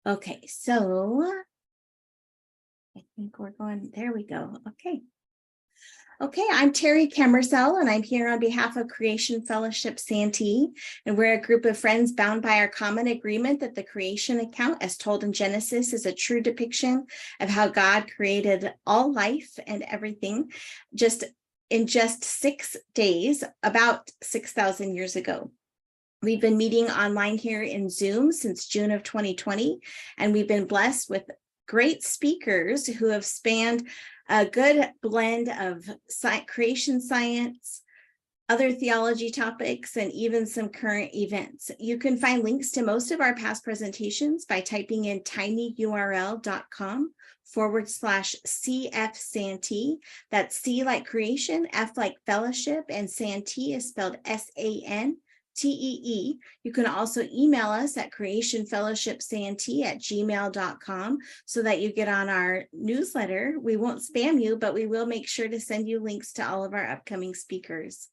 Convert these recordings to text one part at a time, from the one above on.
Okay, so I think we're going, there we go. Okay, I'm Terry Kemersell, and I'm here on behalf of Creation Fellowship Santee, and we're a group of friends bound by our common agreement that the creation account, as told in Genesis, is a true depiction of how God created all life and everything in just 6 days, about 6,000 years ago. We've been meeting online here in Zoom since June of 2020, and we've been blessed with great speakers who have spanned a good blend of creation science, other theology topics, and even some current events. You can find links to most of our past presentations by typing in tinyurl.com/CF Santee. That's C like creation, F like fellowship, and Santee is spelled SANTEE. You can also email us at creationfellowshipsantee@gmail.com so that you get on our newsletter. We won't spam you, but we will make sure to send you links to all of our upcoming speakers.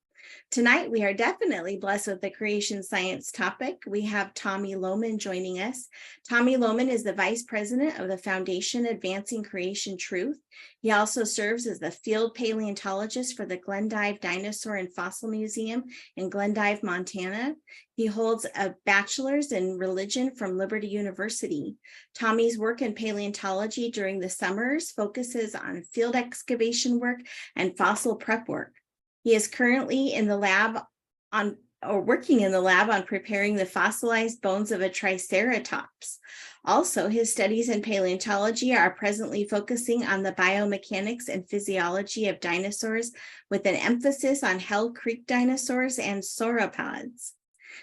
Tonight, we are definitely blessed with the creation science topic. We have Tommy Lohman joining us. Tommy Lohman is the Vice President of the Foundation Advancing Creation Truth. He also serves as the Field Paleontologist for the Glendive Dinosaur and Fossil Museum in Glendive, Montana. He holds a bachelor's in religion from Liberty University. Tommy's work in paleontology during the summers focuses on field excavation work and fossil prep work. He is currently working in the lab on preparing the fossilized bones of a triceratops. Also, his studies in paleontology are presently focusing on the biomechanics and physiology of dinosaurs, with an emphasis on Hell Creek dinosaurs and sauropods.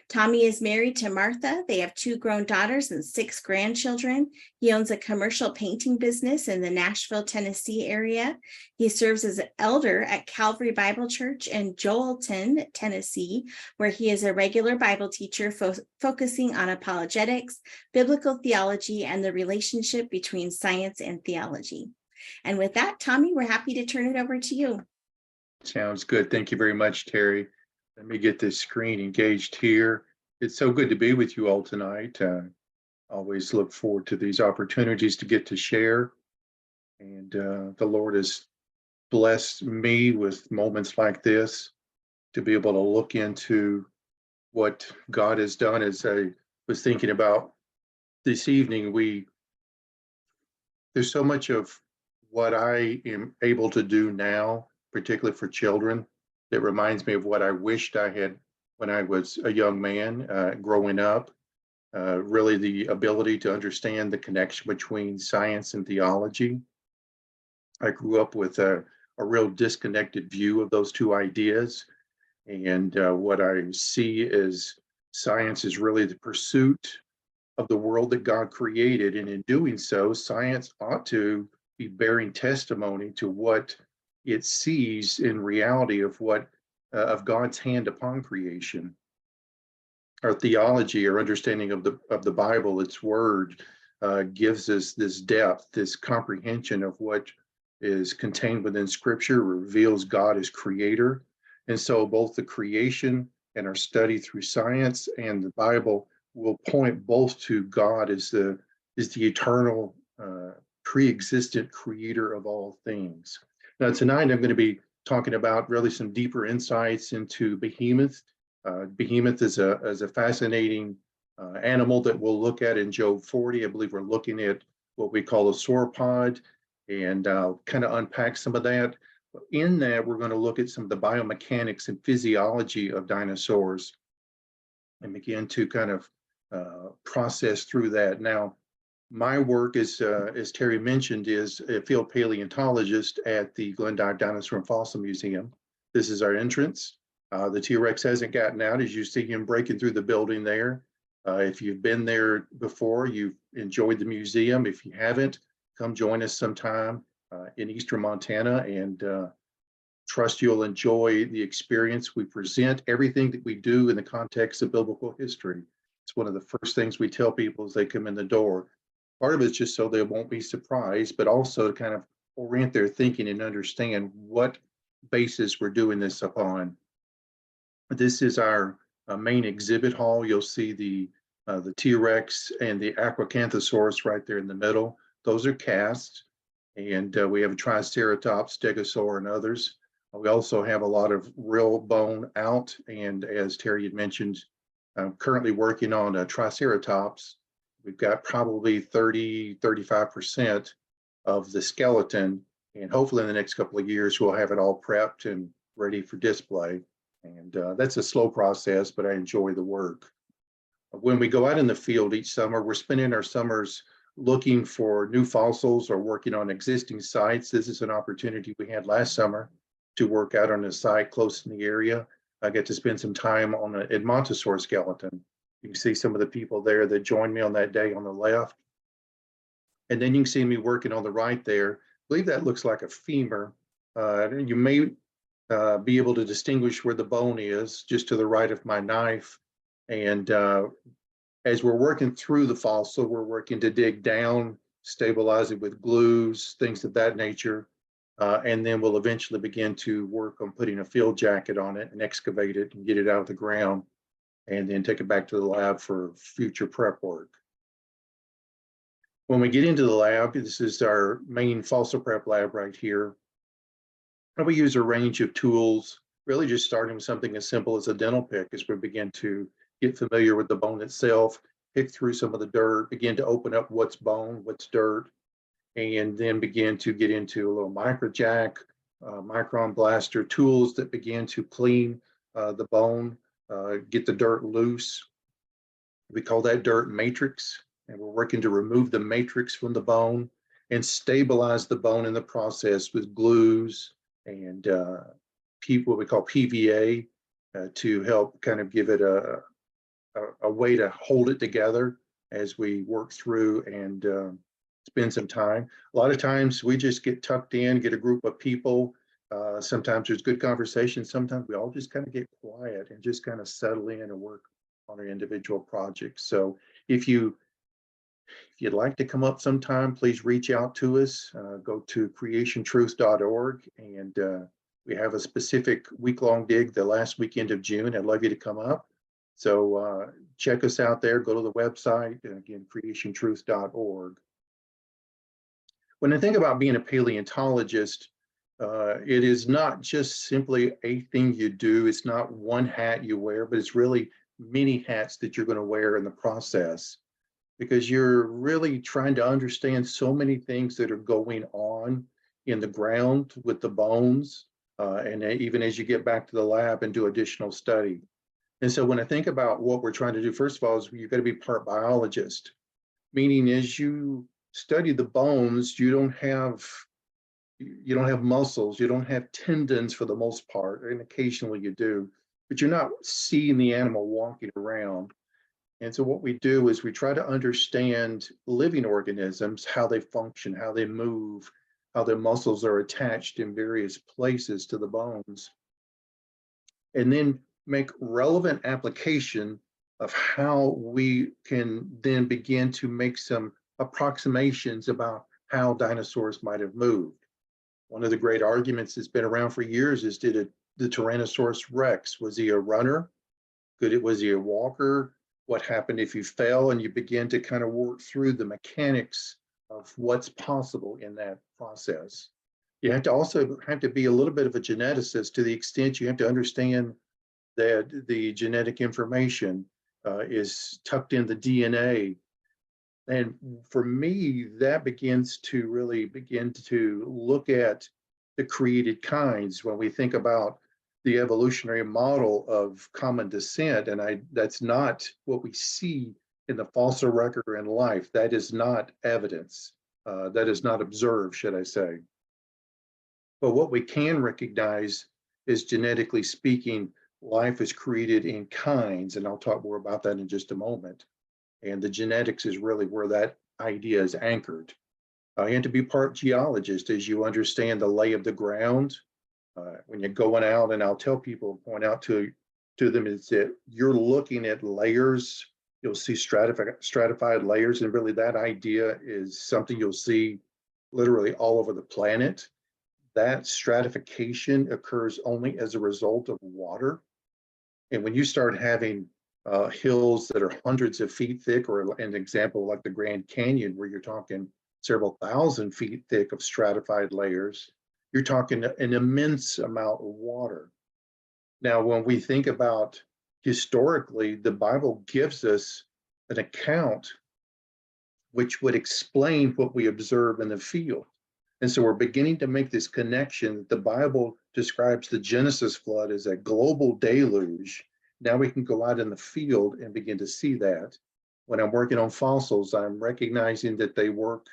Tommy is married to Martha. They have 2 grown daughters and 6 grandchildren. He owns a commercial painting business in the Nashville, Tennessee area. He serves as an elder at Calvary Bible Church in Joelton, Tennessee, where he is a regular Bible teacher focusing on apologetics, biblical theology, and the relationship between science and theology. And with that, Tommy, we're happy to turn it over to you. Sounds good. Thank you very much, Terry. Let me get this screen engaged here. It's so good to be with you all tonight. Always look forward to these opportunities to get to share. And the Lord has blessed me with moments like this to be able to look into what God has done. As I was thinking about this evening, there's so much of what I am able to do now, particularly for children, that reminds me of what I wished I had when I was a young man growing up. Really the ability to understand the connection between science and theology. I grew up with a real disconnected view of those two ideas. And what I see is science is really the pursuit of the world that God created. And in doing so, science ought to be bearing testimony to what it sees in reality of of God's hand upon creation. Our theology, our understanding of the Bible, its word, gives us this depth, this comprehension of what is contained within Scripture, reveals God as creator. And so both the creation and our study through science and the Bible will point both to God as the eternal, pre-existent creator of all things. Now, tonight I'm going to be talking about really some deeper insights into Behemoth. Behemoth is a fascinating animal that we'll look at in Job 40. I believe we're looking at what we call a sauropod, and I'll kind of unpack some of that. In that, we're going to look at some of the biomechanics and physiology of dinosaurs and begin to kind of process through that. Now, my work is, as Terry mentioned, is a field paleontologist at the Glendive Dinosaur and Fossil Museum. This is our entrance. The T-Rex hasn't gotten out, as you see him breaking through the building there. If you've been there before, you've enjoyed the museum. If you haven't, come join us sometime in Eastern Montana, and trust you'll enjoy the experience. We present everything that we do in the context of biblical history. It's one of the first things we tell people as they come in the door. Part of it's just so they won't be surprised, but also to kind of orient their thinking and understand what basis we're doing this upon. This is our main exhibit hall. You'll see the The T-Rex and the Acrocanthosaurus right there in the middle. Those are casts. And we have a Triceratops, Stegosaur, and others. We also have a lot of real bone out. And as Terry had mentioned, I'm currently working on a Triceratops. We've got probably 30, 35% of the skeleton. And hopefully in the next couple of years, we'll have it all prepped and ready for display. And that's a slow process, but I enjoy the work. When we go out in the field each summer, we're spending our summers looking for new fossils or working on existing sites. This is an opportunity we had last summer to work out on a site close in the area. I get to spend some time on an Edmontosaur skeleton. You can see some of the people there that joined me on that day on the left. And then you can see me working on the right there. I believe that looks like a femur. You may be able to distinguish where the bone is just to the right of my knife. And as we're working through the fossil, we're working to dig down, stabilize it with glues, things of that nature. And then we'll eventually begin to work on putting a field jacket on it and excavate it and get it out of the ground, and then take it back to the lab for future prep work. When we get into the lab, this is our main fossil prep lab right here. And we use a range of tools, really just starting with something as simple as a dental pick as we begin to get familiar with the bone itself, pick through some of the dirt, begin to open up what's bone, what's dirt, and then begin to get into a little microjack, micron blaster, tools that begin to clean the bone, get the dirt loose. We call that dirt matrix, and we're working to remove the matrix from the bone and stabilize the bone in the process with glues and what we call PVA to help kind of give it a way to hold it together as we work through and spend some time. A lot of times we just get tucked in, get a group of people. Sometimes there's good conversation. Sometimes we all just kind of get quiet and just kind of settle in and work on our individual projects. So if you'd like to come up sometime, please reach out to us. Go to creationtruth.org, and we have a specific week-long dig the last weekend of June. I'd love you to come up. So check us out there, go to the website, and again, creationtruth.org. When I think about being a paleontologist, it is not just simply a thing you do. It's not one hat you wear, but it's really many hats that you're going to wear in the process, because you're really trying to understand so many things that are going on in the ground with the bones, and even as you get back to the lab and do additional study. And so when I think about what we're trying to do, first of all, is you've got to be part biologist, meaning as you study the bones, you don't have muscles, you don't have tendons for the most part, and occasionally you do, but you're not seeing the animal walking around. And so what we do is we try to understand living organisms, how they function, how they move, how their muscles are attached in various places to the bones, and then make relevant application of how we can then begin to make some approximations about how dinosaurs might have moved. One of the great arguments that's been around for years is, did the Tyrannosaurus Rex, was he a runner? Was he a walker? What happened if you fell? And you begin to kind of work through the mechanics of what's possible in that process. You have to also have to be a little bit of a geneticist, to the extent you have to understand that the genetic information is tucked in the DNA. And for me, that begins to really begin to look at the created kinds when we think about the evolutionary model of common descent. And that's not what we see in the fossil record or in life. That is not evidence. That is not observed, should I say. But what we can recognize is, genetically speaking, life is created in kinds, and I'll talk more about that in just a moment. And the genetics is really where that idea is anchored. And to be part geologist, as you understand the lay of the ground, when you're going out, and I'll tell people, point out to them, is that you're looking at layers. You'll see stratified layers, and really that idea is something you'll see literally all over the planet. That stratification occurs only as a result of water. And when you start having hills that are hundreds of feet thick, or an example like the Grand Canyon, where you're talking several thousand feet thick of stratified layers, you're talking an immense amount of water. Now, when we think about historically, the Bible gives us an account which would explain what we observe in the field. And so we're beginning to make this connection that the Bible describes the Genesis flood as a global deluge. Now we can go out in the field and begin to see that. When I'm working on fossils, I'm recognizing that they work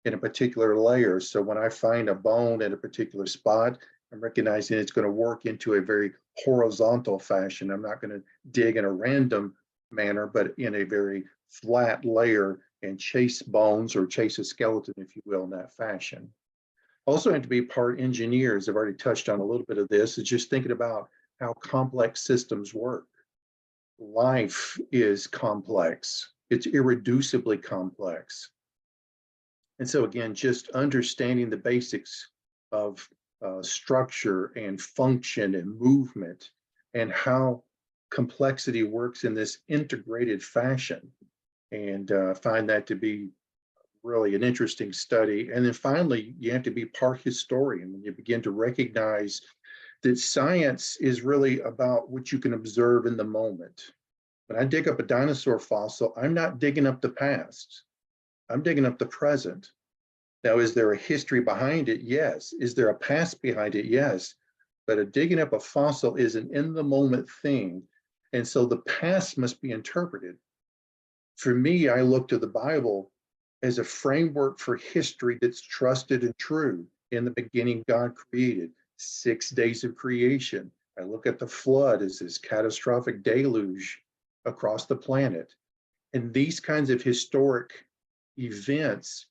in a particular layer. So when I find a bone in a particular spot, I'm recognizing it's going to work into a very horizontal fashion. I'm not going to dig in a random manner, but in a very flat layer and chase bones or chase a skeleton, if you will, in that fashion. Also have to be part engineers. I've already touched on a little bit of this. It's just thinking about how complex systems work. Life is complex. It's irreducibly complex. And so again, just understanding the basics of structure and function and movement and how complexity works in this integrated fashion, and find that to be really an interesting study. And then finally, you have to be part historian when you begin to recognize that science is really about what you can observe in the moment. When I dig up a dinosaur fossil, I'm not digging up the past. I'm digging up the present. Now, is there a history behind it? Yes. Is there a past behind it? Yes. But digging up a fossil is an in-the-moment thing. And so the past must be interpreted. For me, I look to the Bible as a framework for history that's trusted and true. In the beginning, God created 6 days of creation. I look at the flood as this catastrophic deluge across the planet. And these kinds of historic events,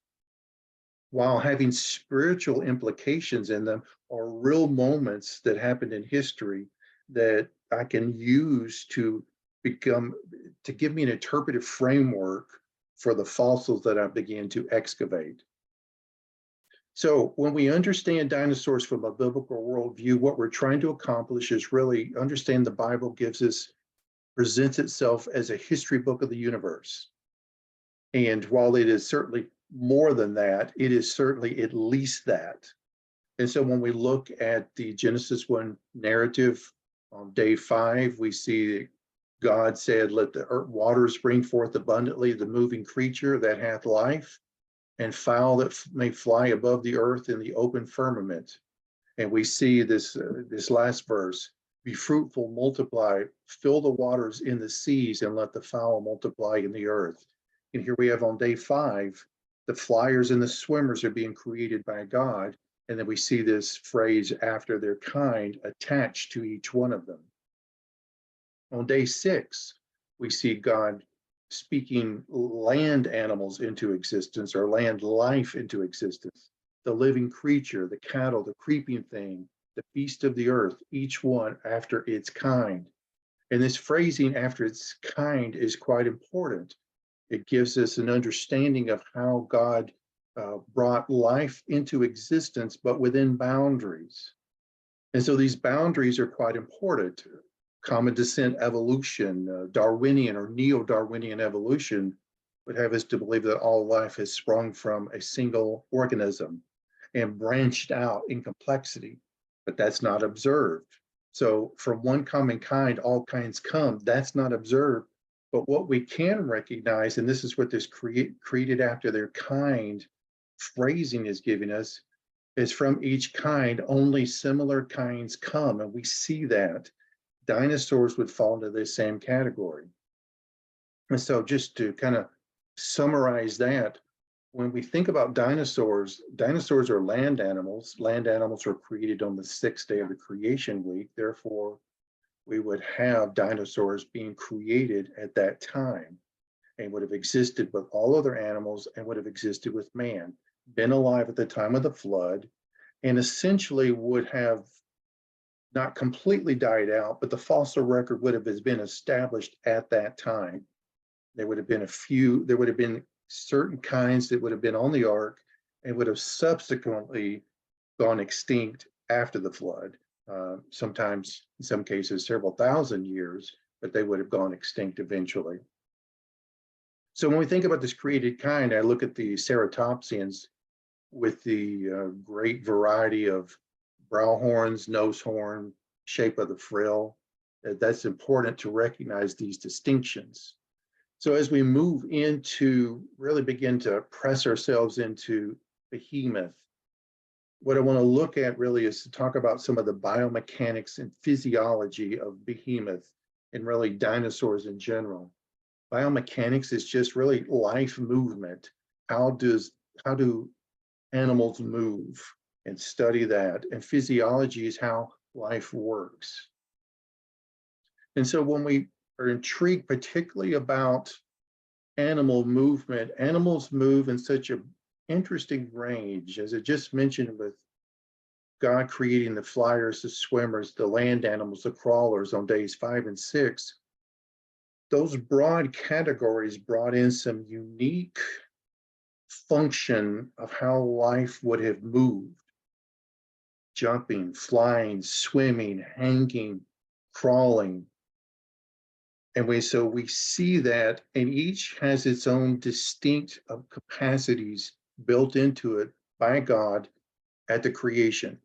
while having spiritual implications in them, are real moments that happened in history that I can use to give me an interpretive framework for the fossils that I begin to excavate. So when we understand dinosaurs from a biblical worldview, what we're trying to accomplish is really understand the Bible presents itself as a history book of the universe. And while it is certainly more than that, it is certainly at least that. And so when we look at the Genesis 1 narrative on day 5, we see God said, let the waters bring forth abundantly the moving creature that hath life, and fowl that may fly above the earth in the open firmament. And we see this last verse, be fruitful, multiply, fill the waters in the seas, and let the fowl multiply in the earth. And here we have on day 5, the flyers and the swimmers are being created by God. And then we see this phrase, after their kind, attached to each one of them. On day 6, we see God speaking land animals into existence, or land life into existence. The living creature, the cattle, the creeping thing, the beast of the earth, each one after its kind. And this phrasing, after its kind, is quite important. It gives us an understanding of how God brought life into existence, but within boundaries. And so these boundaries are quite important. Common descent evolution, Darwinian or neo-Darwinian evolution would have us to believe that all life has sprung from a single organism and branched out in complexity, but that's not observed. So from one common kind, all kinds come, that's not observed. But what we can recognize, and this is what this created after their kind phrasing is giving us, is from each kind, only similar kinds come. And we see that dinosaurs would fall into this same category. And so just to kind of summarize that, when we think about dinosaurs, dinosaurs are land animals. Land animals were created on the 6th day of the creation week. Therefore, we would have dinosaurs being created at that time and would have existed with all other animals and would have existed with man, been alive at the time of the flood, and essentially would have not completely died out, but the fossil record would have been established at that time. There would have been certain kinds that would have been on the ark and would have subsequently gone extinct after the flood, sometimes, in some cases, several thousand years. but they would have gone extinct eventually. So when we think about this created kind, I look at the ceratopsians with the great variety of brow horns, nose horn, shape of the frill. That's important to recognize these distinctions. So as we move into really begin to press ourselves into Behemoth, what I want to look at really is to talk about some of the biomechanics and physiology of Behemoth and really dinosaurs in general. Biomechanics is just really life movement. How do animals move, and study that? And physiology is how life works. And so when we are intrigued particularly about animal movement, animals move in such an interesting range, as I just mentioned, with God creating the flyers, the swimmers, the land animals, the crawlers on days 5 and 6. Those broad categories brought in some unique function of how life would have moved: jumping, flying, swimming, hanging, crawling. And so we see that, and each has its own distinct capacities built into it by God at the creation.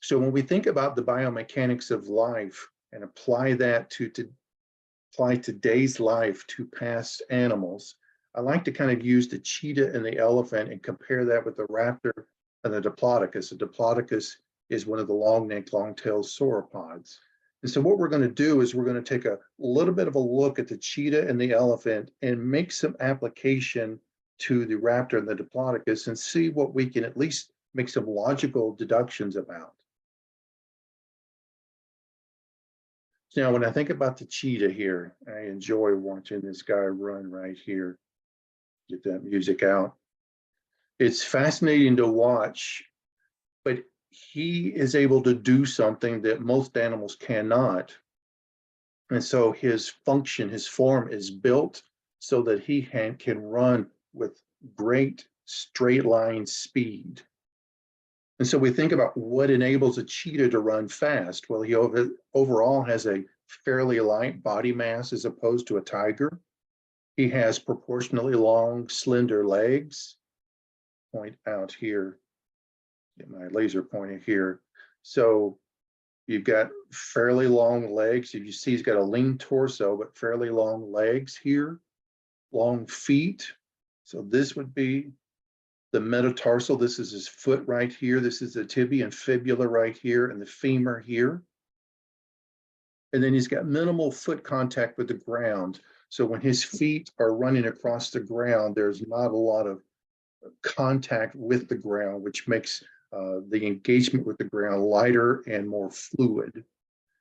So when we think about the biomechanics of life and apply that to apply today's life to past animals, I like to kind of use the cheetah and the elephant and compare that with the raptor and the diplodocus. The diplodocus is one of the long-necked, long-tailed sauropods. And so what we're going to do is we're going to take a little bit of a look at the cheetah and the elephant and make some application to the raptor and the diplodocus and see what we can at least make some logical deductions about. Now, when I think about the cheetah here, I enjoy watching this guy run right here. Get that music out. It's fascinating to watch, but he is able to do something that most animals cannot. And so his function, his form is built so that he can run with great straight line speed. And so we think about what enables a cheetah to run fast. Well, he overall has a fairly light body mass as opposed to a tiger. He has proportionally long, slender legs. Point out here, get my laser pointer here. So you've got fairly long legs. You see he's got a lean torso, but fairly long legs here, long feet. So this would be the metatarsal. This is his foot right here. This is the tibia and fibula right here, and the femur here. And then he's got minimal foot contact with the ground. So when his feet are running across the ground, there's not a lot of contact with the ground, which makes the engagement with the ground lighter and more fluid.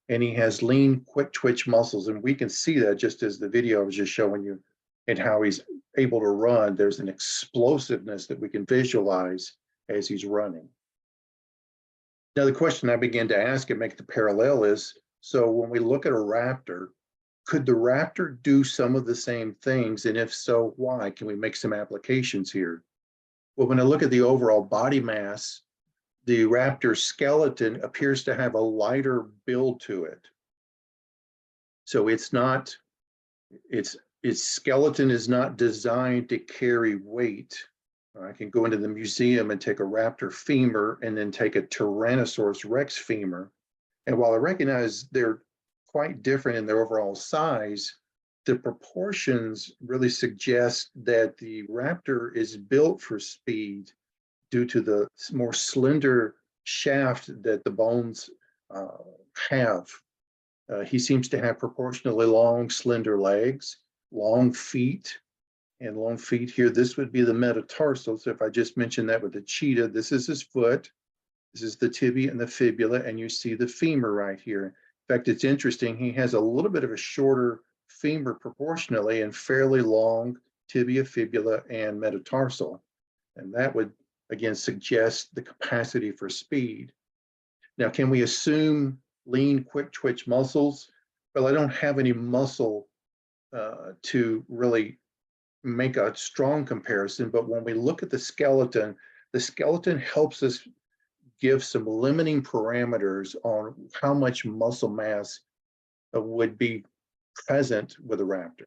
And he has lean, quick twitch muscles. And we can see that just as the video I was just showing you and how he's able to run. There's an explosiveness that we can visualize as he's running. Now, the question I began to ask and make the parallel is, so when we look at a raptor, could the raptor do some of the same things? And if so, why? Can we make some applications here? Well, when I look at the overall body mass, the raptor skeleton appears to have a lighter build to it. So its skeleton is not designed to carry weight. I can go into the museum and take a raptor femur and then take a Tyrannosaurus Rex femur. And while I recognize they're quite different in their overall size, the proportions really suggest that the raptor is built for speed due to the more slender shaft that the bones have. He seems to have proportionally long, slender legs, long feet, and long feet here. This would be the metatarsal. So if I just mentioned that with the cheetah, this is his foot. This is the tibia and the fibula, and you see the femur right here. In fact, it's interesting. He has a little bit of a shorter femur proportionally and fairly long tibia, fibula, and metatarsal. And that would, again, suggest the capacity for speed. Now, can we assume lean, quick twitch muscles? Well, I don't have any muscle to really make a strong comparison, but when we look at the skeleton helps us give some limiting parameters on how much muscle mass would be present with a raptor.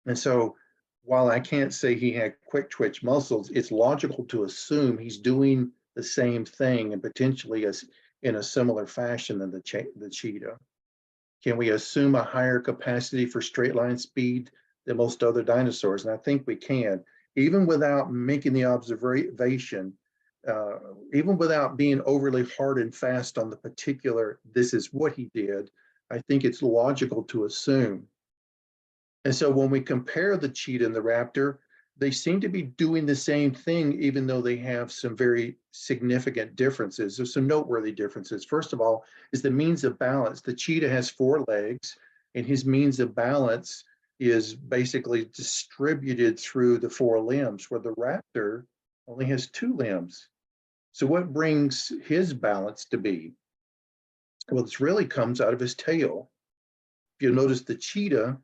And so while I can't say he had quick twitch muscles, it's logical to assume he's doing the same thing and potentially as in a similar fashion than the cheetah. Can we assume a higher capacity for straight line speed than most other dinosaurs? And I think we can, even without making the observation, even without being overly hard and fast on the particular, this is what he did. I think it's logical to assume. And so when we compare the cheetah and the raptor, they seem to be doing the same thing, even though they have some very significant differences. There's some noteworthy differences. First of all, is the means of balance. The cheetah has 4 legs, and his means of balance is basically distributed through the 4 limbs, where the raptor only has 2 limbs. So what brings his balance to be? Well, this really comes out of his tail. If you notice the cheetah,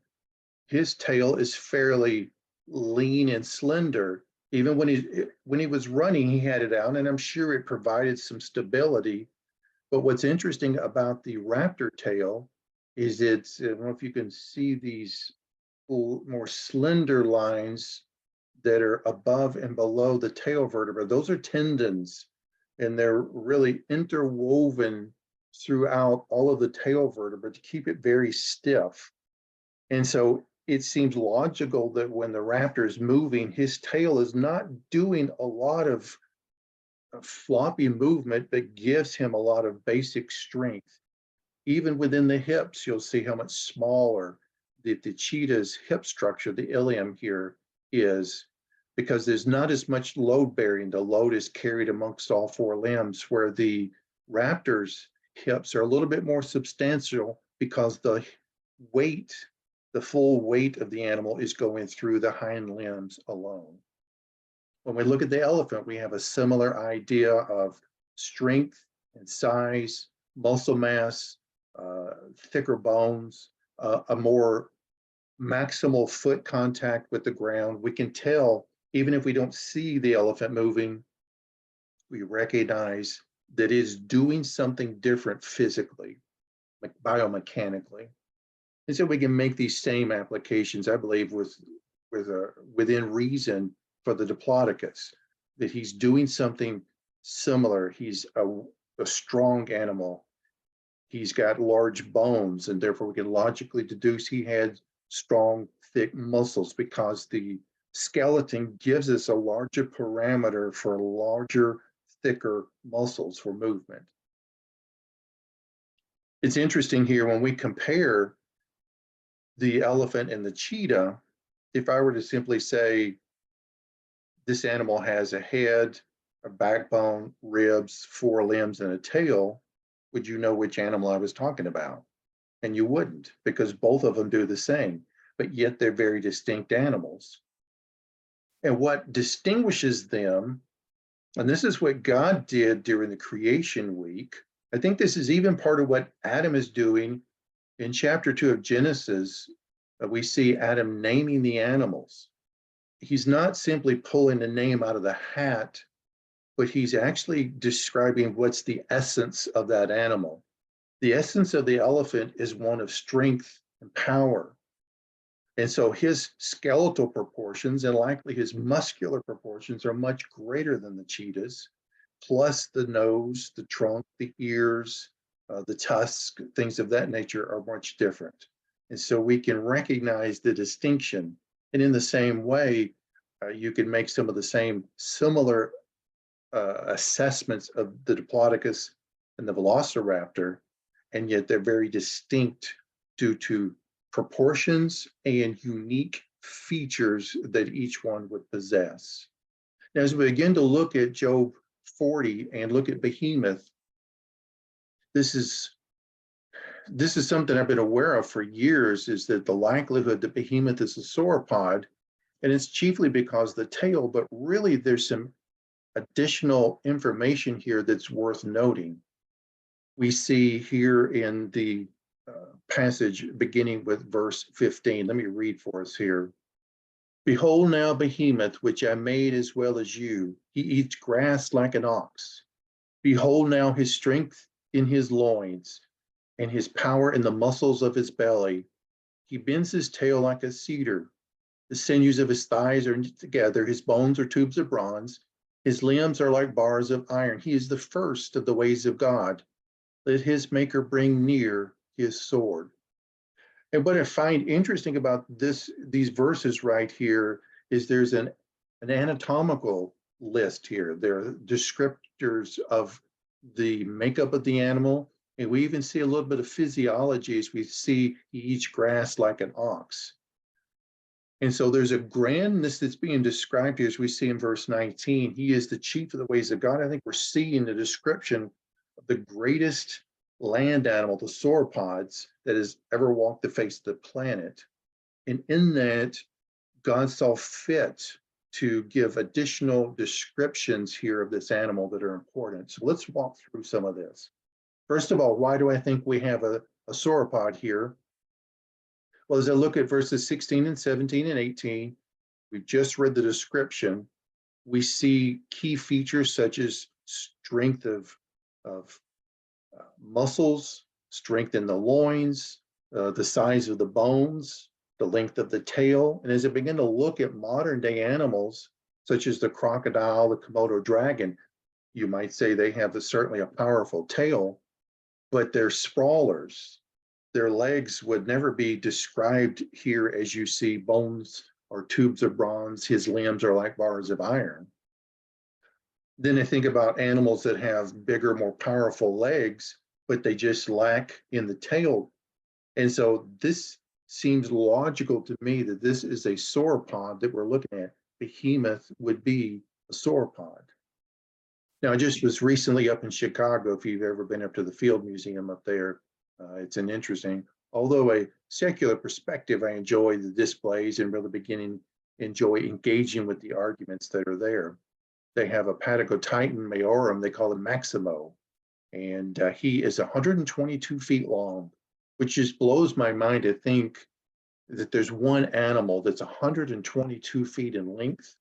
his tail is fairly lean and slender. Even when he was running, he had it out, and I'm sure it provided some stability. But what's interesting about the raptor tail is it's, I don't know if you can see these more slender lines that are above and below the tail vertebra. Those are tendons, and they're really interwoven throughout all of the tail vertebra to keep it very stiff. And so it seems logical that when the raptor is moving, his tail is not doing a lot of floppy movement, but gives him a lot of basic strength. Even within the hips, you'll see how much smaller the cheetah's hip structure, the ilium here, is, because there's not as much load bearing. The load is carried amongst all 4 limbs, where the raptor's hips are a little bit more substantial because the weight, the full weight of the animal is going through the hind limbs alone. When we look at the elephant, we have a similar idea of strength and size, muscle mass, thicker bones, a more maximal foot contact with the ground. We can tell, even if we don't see the elephant moving, we recognize that it's doing something different physically, like biomechanically. And so we can make these same applications, I believe, within reason for the Diplodocus, that he's doing something similar. He's a strong animal. He's got large bones, and therefore we can logically deduce he had strong, thick muscles, because the skeleton gives us a larger parameter for larger, thicker muscles for movement. It's interesting here when we compare the elephant and the cheetah. If I were to simply say this animal has a head, a backbone, ribs, 4 limbs, and a tail, would you know which animal I was talking about? And you wouldn't, because both of them do the same, but yet they're very distinct animals. And what distinguishes them, and this is what God did during the creation week, I think this is even part of what Adam is doing. In chapter 2 of Genesis, we see Adam naming the animals. He's not simply pulling a name out of the hat, but he's actually describing what's the essence of that animal. The essence of the elephant is one of strength and power. And so his skeletal proportions, and likely his muscular proportions, are much greater than the cheetah's, plus the nose, the trunk, the ears, the tusks, things of that nature are much different. And so we can recognize the distinction. And in the same way, you can make some of the same similar assessments of the Diplodocus and the Velociraptor, and yet they're very distinct due to proportions and unique features that each one would possess. Now, as we begin to look at Job 40 and look at Behemoth, this is something I've been aware of for years, is that the likelihood that Behemoth is a sauropod, and it's chiefly because the tail, but really there's some additional information here that's worth noting. We see here in the passage beginning with verse 15. Let me read for us here. Behold now Behemoth, which I made as well as you. He eats grass like an ox. Behold now his strength in his loins, and his power in the muscles of his belly. He bends his tail like a cedar. The sinews of his thighs are knit together. His bones are tubes of bronze. His limbs are like bars of iron. He is the first of the ways of God. Let his maker bring near his sword. And what I find interesting about these verses right here is there's an anatomical list here. There are descriptors of the makeup of the animal. And we even see a little bit of physiology as we see he eats grass like an ox. And so there's a grandness that's being described here as we see in verse 19. He is the chief of the ways of God. I think we're seeing the description of the greatest land animal, the sauropods, that has ever walked the face of the planet. And in that, God saw fit to give additional descriptions here of this animal that are important. So let's walk through some of this. First of all, why do I think we have a sauropod here? Well, as I look at verses 16 and 17 and 18, we've just read the description. We see key features such as strength of muscles, strength in the loins, the size of the bones, the length of the tail. And as I begin to look at modern day animals, such as the crocodile, the Komodo dragon, you might say they have certainly a powerful tail, but they're sprawlers. Their legs would never be described here as you see bones or tubes of bronze. His limbs are like bars of iron. Then I think about animals that have bigger, more powerful legs, but they just lack in the tail. And so this seems logical to me that this is a sauropod that we're looking at. Behemoth would be a sauropod. Now, I just was recently up in Chicago. If you've ever been up to the Field Museum up there, it's an interesting, although a secular perspective, I enjoy the displays and really beginning enjoy engaging with the arguments that are there. They have a Patagotitan maiorum, they call him Maximo, and he is 122 feet long, which just blows my mind to think that there's one animal that's 122 feet in length.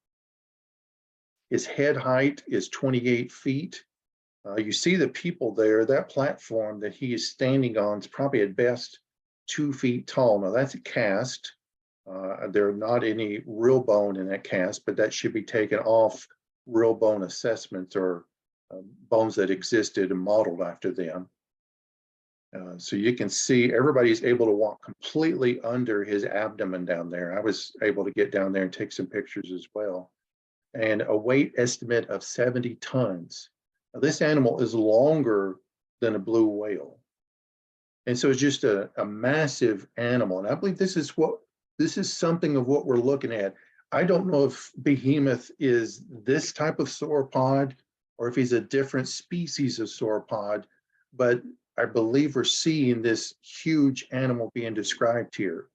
His head height is 28 feet. You see the people there, that platform that he is standing on is probably at best 2 feet tall. Now that's a cast. There are not any real bone in that cast, but that should be taken off real bone assessments or bones that existed and modeled after them. So you can see everybody's able to walk completely under his abdomen down there. I was able to get down there and take some pictures as well. And a weight estimate of 70 tons. Now, this animal is longer than a blue whale. And so it's just a massive animal. And I believe this is something of what we're looking at. I don't know if Behemoth is this type of sauropod or if he's a different species of sauropod, but I believe we're seeing this huge animal being described here.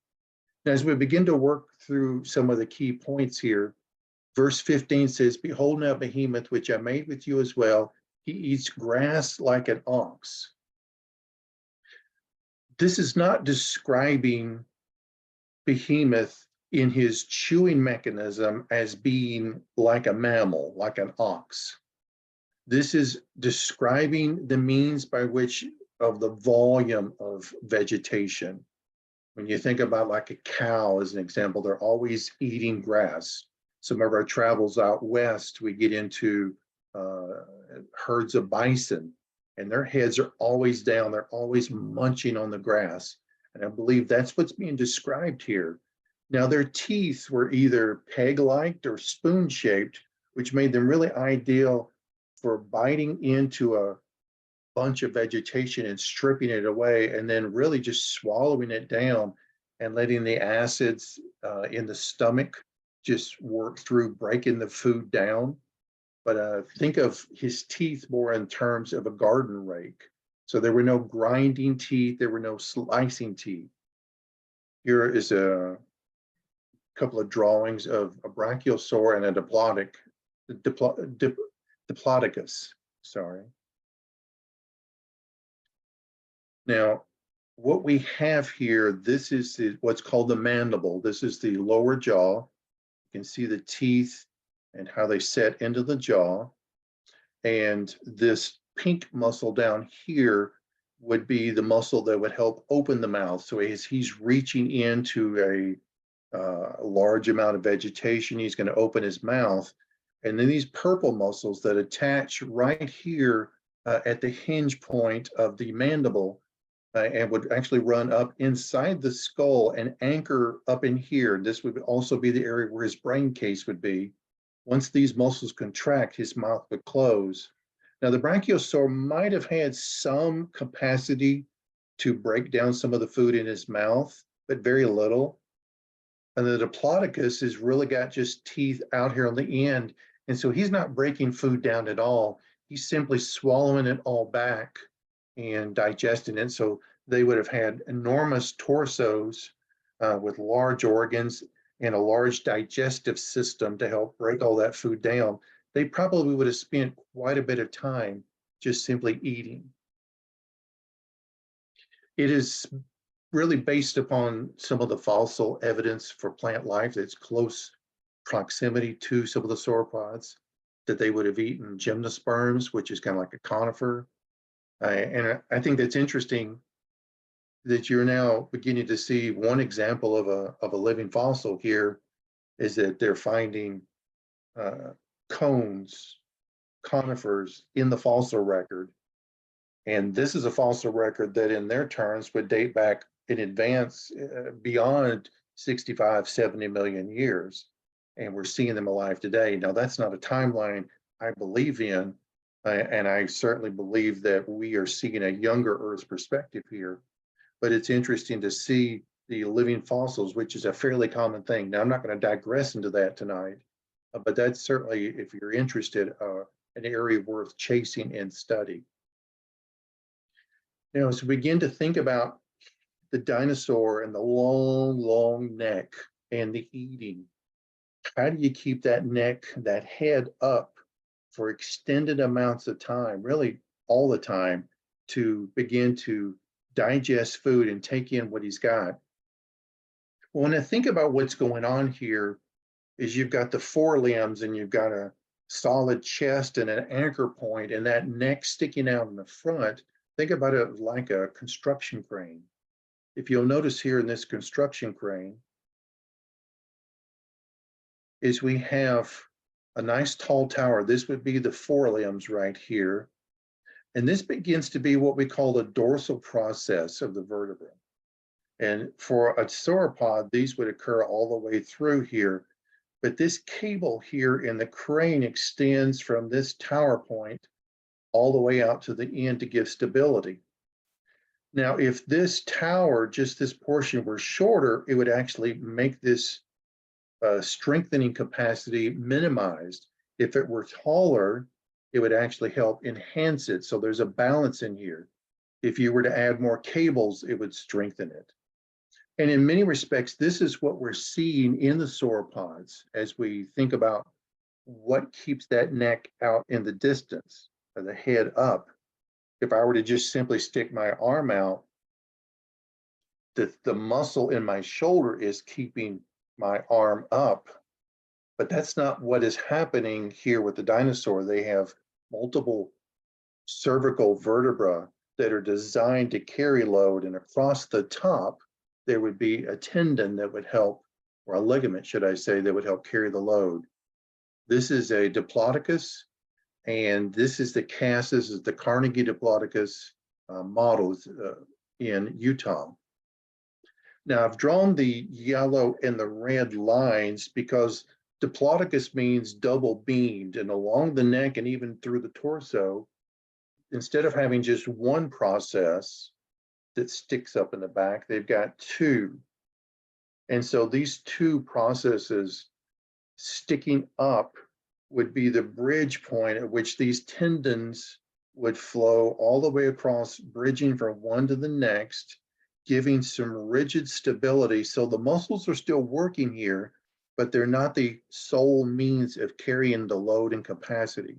And as we begin to work through some of the key points here, verse 15 says, "Behold now Behemoth, which I made with you as well. He eats grass like an ox." This is not describing Behemoth in his chewing mechanism as being like a mammal, like an ox. This is describing the means by which of the volume of vegetation. When you think about like a cow as an example, they're always eating grass. Some of our travels out west, we get into herds of bison, and their heads are always down. They're always munching on the grass. And I believe that's what's being described here. Now, their teeth were either peg-like or spoon-shaped, which made them really ideal for biting into a bunch of vegetation and stripping it away, and then really just swallowing it down and letting the acids in the stomach just work through breaking the food down. But think of his teeth more in terms of a garden rake. So there were no grinding teeth, there were no slicing teeth. Here is a couple of drawings of a brachiosaur and a diplodocus, sorry. Now, what we have here, this is what's called the mandible. This is the lower jaw. You can see the teeth and how they set into the jaw. And this pink muscle down here, would be the muscle that would help open the mouth. So as he's reaching into a large amount of vegetation, he's going to open his mouth. And then these purple muscles that attach right here at the hinge point of the mandible and would actually run up inside the skull and anchor up in here. This would also be the area where his brain case would be. Once these muscles contract, his mouth would close. Now, the brachiosaur might have had some capacity to break down some of the food in his mouth, but very little. And the Diplodocus has really got just teeth out here on the end. And so he's not breaking food down at all. He's simply swallowing it all back and digesting it. So they would have had enormous torsos with large organs and a large digestive system to help break all that food down. They probably would have spent quite a bit of time just simply eating. It is really based upon some of the fossil evidence for plant life that's close proximity to some of the sauropods, that they would have eaten gymnosperms, which is kind of like a conifer. And I think that's interesting that you're now beginning to see one example of a living fossil here is that they're finding cones, conifers in the fossil record. And this is a fossil record that in their terms would date back in advance beyond 65, 70 million years. And we're seeing them alive today. Now, that's not a timeline I believe in. And I certainly believe that we are seeing a younger Earth perspective here. But it's interesting to see the living fossils, which is a fairly common thing. Now, I'm not going to digress into that tonight, but that's certainly, if you're interested, an area worth chasing and study. Now, as we begin to think about the dinosaur and the long, long neck and the eating, how do you keep that neck, that head up for extended amounts of time, really all the time, to begin to digest food and take in what he's got? Well, when I think about what's going on here, is you've got the forelimbs and you've got a solid chest and an anchor point and that neck sticking out in the front. Think about it like a construction crane. If you'll notice here in this construction crane, is we have a nice tall tower. This would be the forelimbs right here. And this begins to be what we call the dorsal process of the vertebra. And for a sauropod, these would occur all the way through here. But this cable here in the crane extends from this tower point all the way out to the end to give stability. Now, if this tower, just this portion, were shorter, it would actually make this strengthening capacity minimized. If it were taller, it would actually help enhance it. So there's a balance in here. If you were to add more cables, it would strengthen it. And in many respects, this is what we're seeing in the sauropods as we think about what keeps that neck out in the distance, or the head up. If I were to just simply stick my arm out, the muscle in my shoulder is keeping my arm up. But that's not what is happening here with the dinosaur. They have multiple cervical vertebrae that are designed to carry load, and across the top, there would be a tendon that would help, or a ligament, should I say, that would help carry the load. This is a Diplodocus, and this is the cast. This is the Carnegie Diplodocus models in Utah. Now, I've drawn the yellow and the red lines because Diplodocus means double beamed, and along the neck and even through the torso, instead of having just one process that sticks up in the back, they've got two. And so these two processes sticking up would be the bridge point at which these tendons would flow all the way across, bridging from one to the next, giving some rigid stability. So the muscles are still working here, but they're not the sole means of carrying the load and capacity.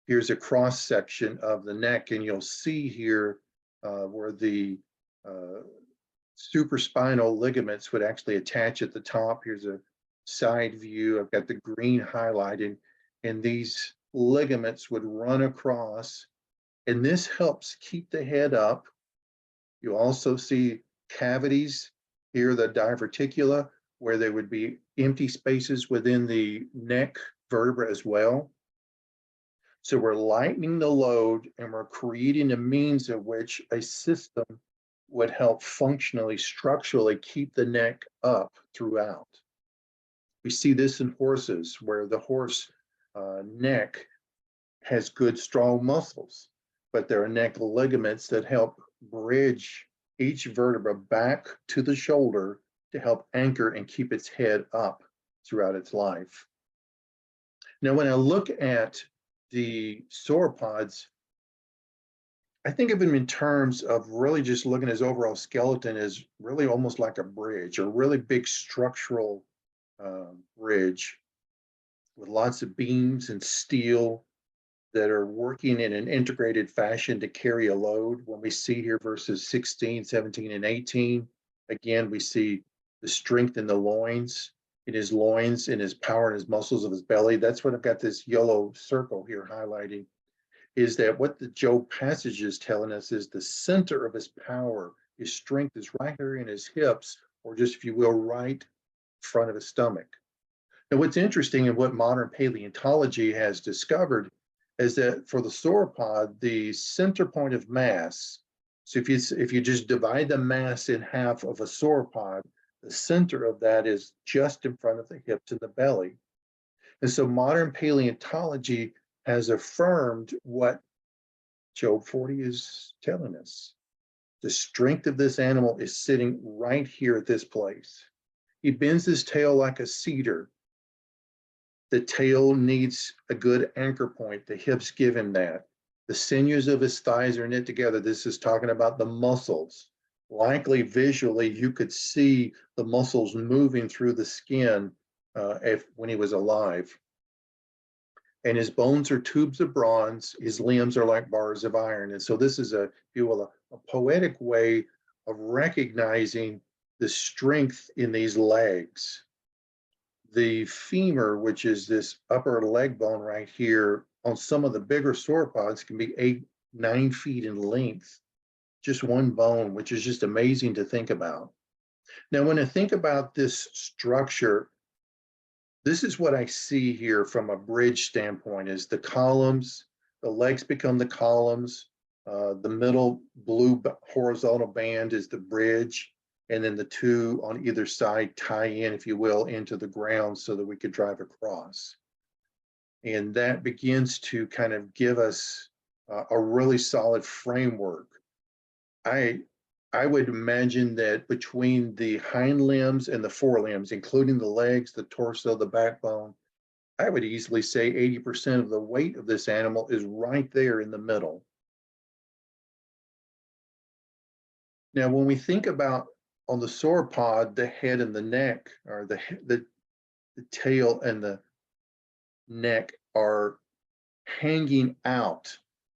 Here's a cross section of the neck, and you'll see here where the supraspinal ligaments would actually attach at the top. Here's a side view. I've got the green highlighted, and these ligaments would run across And this helps keep the head up. You also see cavities here, the diverticula, where there would be empty spaces within the neck vertebra as well. So we're lightening the load and we're creating a means of which a system would help functionally, structurally keep the neck up throughout. We see this in horses where the horse neck has good, strong muscles, but there are neck ligaments that help bridge each vertebra back to the shoulder to help anchor and keep its head up throughout its life. Now, when I look at the sauropods, I think of them in terms of really just looking at his overall skeleton as really almost like a bridge, a really big structural bridge with lots of beams and steel that are working in an integrated fashion to carry a load. When we see here verses 16, 17, and 18, again, we see the strength in the loins, in his loins, in his power and his muscles of his belly. That's what I've got this yellow circle here highlighting, is that what the Job passage is telling us is the center of his power, his strength is right here in his hips, or just, if you will, right in front of his stomach. Now, what's interesting and what modern paleontology has discovered is that for the sauropod, the center point of mass, so if you just divide the mass in half of a sauropod, the center of that is just in front of the hips and the belly. And so modern paleontology has affirmed what Job 40 is telling us. The strength of this animal is sitting right here at this place. He bends his tail like a cedar. The tail needs a good anchor point. The hips give him that. The sinews of his thighs are knit together. This is talking about the muscles. Likely visually, you could see the muscles moving through the skin when he was alive. And his bones are tubes of bronze. His limbs are like bars of iron. And so this is, if you will, a poetic way of recognizing the strength in these legs. The femur, which is this upper leg bone right here, on some of the bigger sauropods can be 8, 9 feet in length. Just one bone, which is just amazing to think about. Now, when I think about this structure, this is what I see here from a bridge standpoint, is the columns, the legs become the columns, the middle blue horizontal band is the bridge, and then the two on either side tie in, if you will, into the ground so that we could drive across. And that begins to kind of give us a really solid framework. I would imagine that between the hind limbs and the forelimbs, including the legs, the torso, the backbone, I would easily say 80% of the weight of this animal is right there in the middle. Now, when we think about on the sauropod, the head and the neck, or the tail and the neck are hanging out,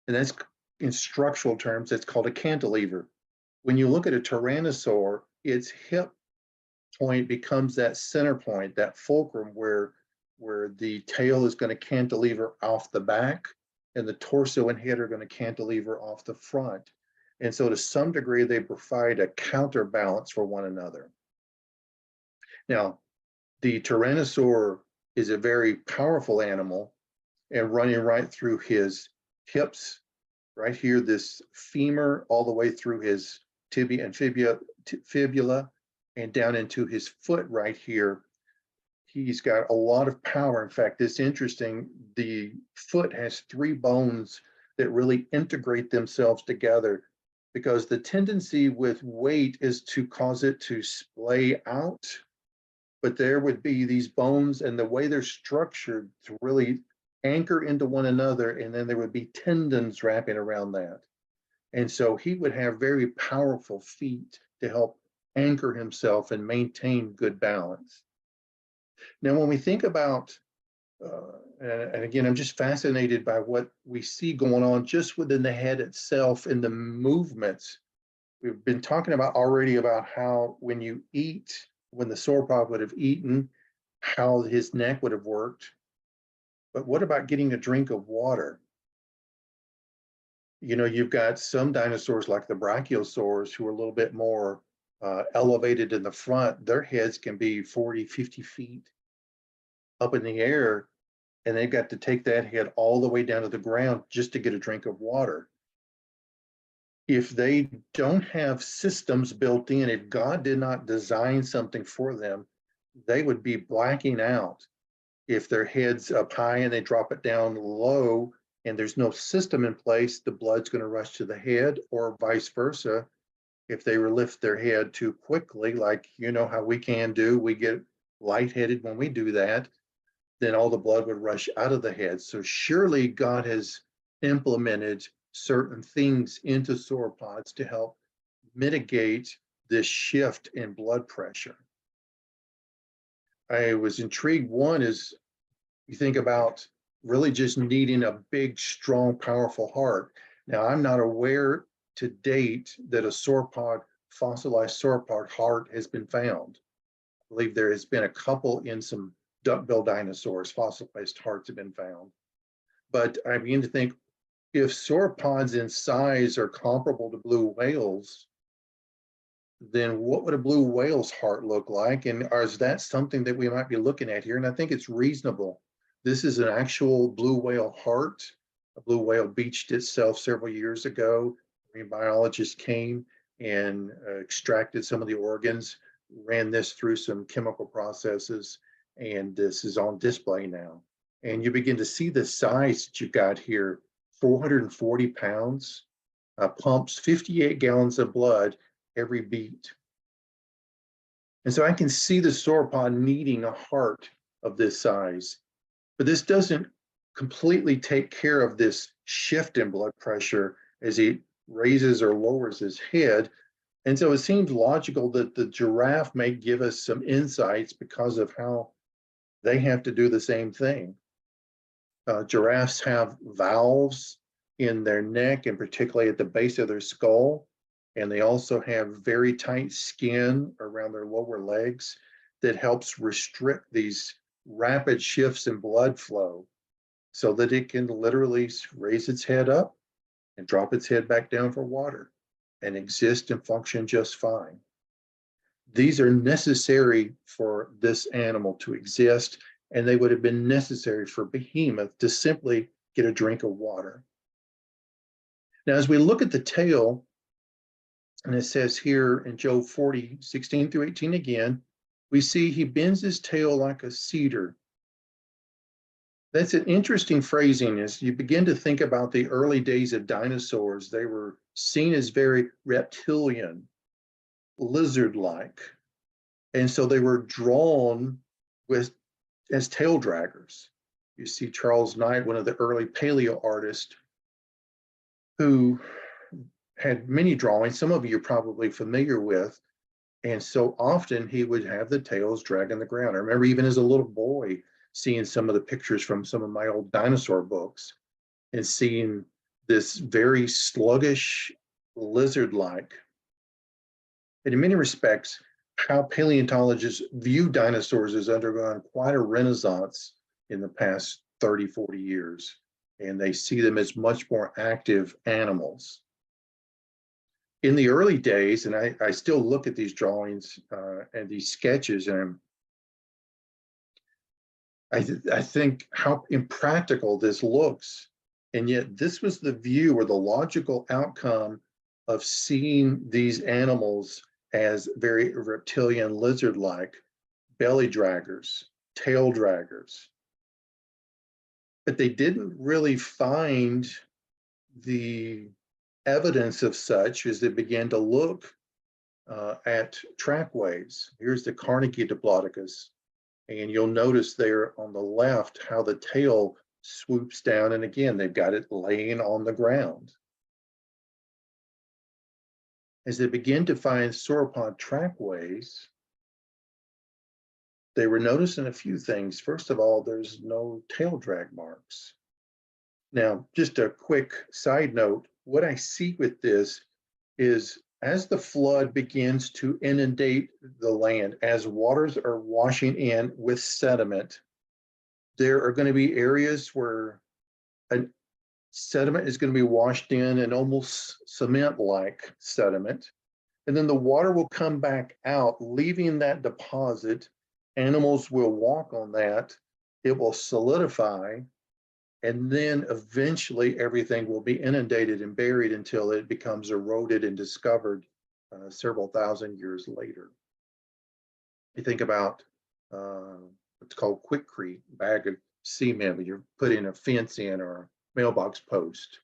and that's in structural terms, that's called a cantilever. When you look at a tyrannosaur, its hip point becomes that center point, that fulcrum where the tail is going to cantilever off the back and the torso and head are going to cantilever off the front. And so to some degree, they provide a counterbalance for one another. Now, the tyrannosaur is a very powerful animal, and running right through his hips, right here, this femur, all the way through his tibia and fibula, and down into his foot right here. He's got a lot of power. In fact, it's interesting. The foot has 3 bones that really integrate themselves together, because the tendency with weight is to cause it to splay out. But there would be these bones, and the way they're structured to really anchor into one another, and then there would be tendons wrapping around that. And so he would have very powerful feet to help anchor himself and maintain good balance. Now, when we think about, and again, I'm just fascinated by what we see going on just within the head itself and the movements. We've been talking about already about how when you eat, when the sauropod would have eaten, how his neck would have worked. But what about getting a drink of water? You know, you've got some dinosaurs like the brachiosaurs who are a little bit more elevated in the front. Their heads can be 40, 50 feet up in the air, and they've got to take that head all the way down to the ground just to get a drink of water. If they don't have systems built in, if God did not design something for them, they would be blacking out. If their head's up high and they drop it down low and there's no system in place, the blood's going to rush to the head, or vice versa. If they lift their head too quickly, like you know how we can do, we get lightheaded when we do that, then all the blood would rush out of the head. So surely God has implemented certain things into sauropods to help mitigate this shift in blood pressure. I was intrigued. One is you think about really just needing a big, strong, powerful heart. Now, I'm not aware to date that a sauropod, fossilized sauropod heart has been found. I believe there has been a couple in some duckbill dinosaurs, fossilized hearts have been found. But I begin to think, if sauropods in size are comparable to blue whales, then what would a blue whale's heart look like? And is that something that we might be looking at here? And I think it's reasonable. This is an actual blue whale heart. A blue whale beached itself several years ago. Marine biologists came and extracted some of the organs, ran this through some chemical processes, and this is on display now. And you begin to see the size that you've got here, 440 pounds, pumps 58 gallons of blood every beat. And so I can see the sauropod needing a heart of this size, but this doesn't completely take care of this shift in blood pressure as he raises or lowers his head. And so it seems logical that the giraffe may give us some insights because of how they have to do the same thing. Giraffes have valves in their neck and particularly at the base of their skull. And they also have very tight skin around their lower legs that helps restrict these rapid shifts in blood flow so that it can literally raise its head up and drop its head back down for water and exist and function just fine. These are necessary for this animal to exist, and they would have been necessary for Behemoth to simply get a drink of water. Now, as we look at the tail, and it says here in Job 40, 16 through 18 again, we see he bends his tail like a cedar. That's an interesting phrasing as you begin to think about the early days of dinosaurs. They were seen as very reptilian, lizard-like. And so they were drawn as tail draggers. You see Charles Knight, one of the early paleo artists, who had many drawings, some of you are probably familiar with, and so often he would have the tails dragging the ground. I remember even as a little boy seeing some of the pictures from some of my old dinosaur books and seeing this very sluggish, lizard-like, and in many respects, how paleontologists view dinosaurs has undergone quite a renaissance in the past 30, 40 years, and they see them as much more active animals. In the early days, and I still look at these drawings and these sketches, and I think how impractical this looks. And yet this was the view or the logical outcome of seeing these animals as very reptilian, lizard-like, belly draggers, tail draggers. But they didn't really find the evidence of such as they began to look at trackways. Here's the Carnegie Diplodocus, and you'll notice there on the left how the tail swoops down, and again, they've got it laying on the ground. As they begin to find sauropod trackways, they were noticing a few things. First of all, there's no tail drag marks. Now, just a quick side note, what I see with this is as the flood begins to inundate the land, as waters are washing in with sediment, there are going to be areas where Sediment is going to be washed in and almost cement-like sediment. And then the water will come back out, leaving that deposit. Animals will walk on that. It will solidify. And then eventually everything will be inundated and buried until it becomes eroded and discovered several thousand years later. You think about what's called quickcrete, bag of cement, when you're putting a fence in or a mailbox post,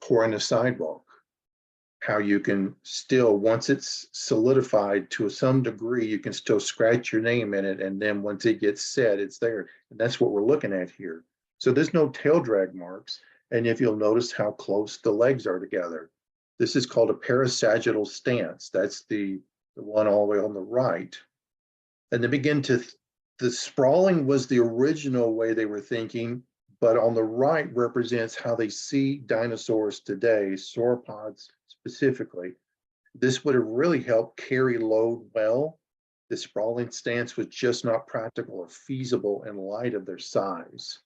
pouring a sidewalk, how you can still, once it's solidified to some degree, you can still scratch your name in it. And then once it gets set, it's there. And that's what we're looking at here. So there's no tail drag marks. And if you'll notice how close the legs are together, this is called a parasagittal stance. That's the one all the way on the right. And they begin to, the sprawling was the original way they were thinking, but on the right represents how they see dinosaurs today, sauropods specifically. This would have really helped carry load well. The sprawling stance was just not practical or feasible in light of their size.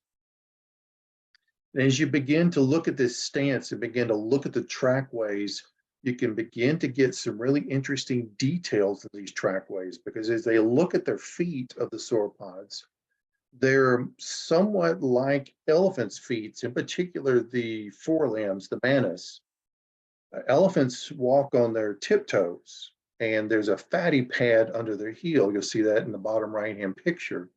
And as you begin to look at this stance and begin to look at the trackways, you can begin to get some really interesting details in these trackways, because as they look at their feet of the sauropods, they're somewhat like elephants' feet, in particular the forelimbs, the manus. Elephants walk on their tiptoes, and there's a fatty pad under their heel. You'll see that in the bottom right-hand picture.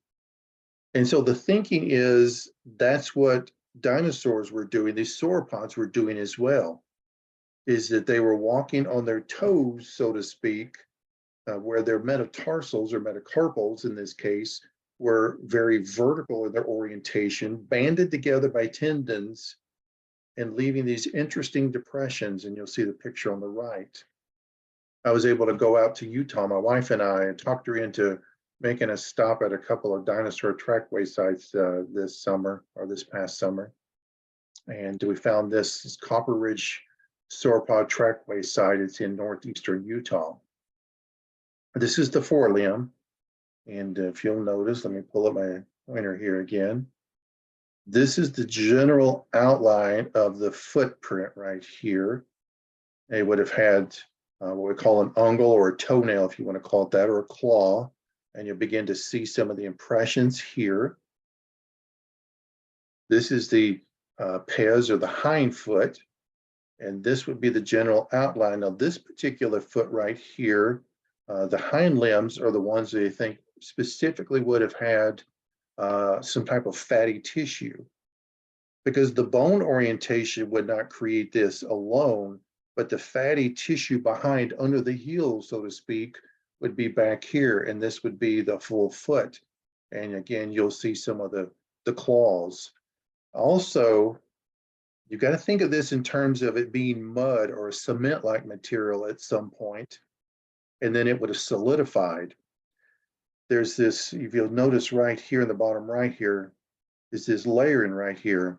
And so the thinking is that's what dinosaurs were doing, these sauropods were doing as well, is that they were walking on their toes, so to speak, where their metatarsals or metacarpals in this case were very vertical in their orientation, banded together by tendons and leaving these interesting depressions. And you'll see the picture on the right. I was able to go out to Utah, my wife and I, and talked her into making a stop at a couple of dinosaur trackway sites this summer, or this past summer. And we found this Copper Ridge sauropod trackway site. It's in northeastern Utah. This is the forelimb. And if you'll notice, let me pull up my pointer here again. This is the general outline of the footprint right here. They would have had what we call an ungle or a toenail, if you want to call it that, or a claw. And you'll begin to see some of the impressions here. This is the pes, or the hind foot. And this would be the general outline of this particular foot right here. The hind limbs are the ones that you think specifically would have had some type of fatty tissue, because the bone orientation would not create this alone, but the fatty tissue behind under the heel, so to speak, would be back here, and this would be the full foot. And again, you'll see some of the claws. Also, you got to think of this in terms of it being mud or a cement-like material at some point, and then it would have solidified. There's this, if you'll notice right here in the bottom right here, is this layering right here,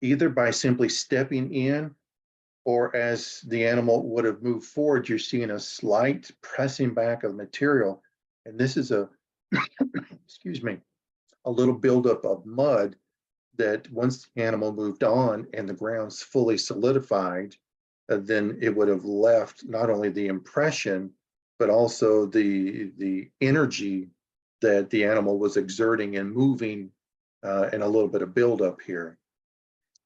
either by simply stepping in, or as the animal would have moved forward, you're seeing a slight pressing back of material. And this is a, excuse me, a little buildup of mud that once the animal moved on and the ground's fully solidified, then it would have left not only the impression, but also the energy that the animal was exerting and moving, and a little bit of buildup here.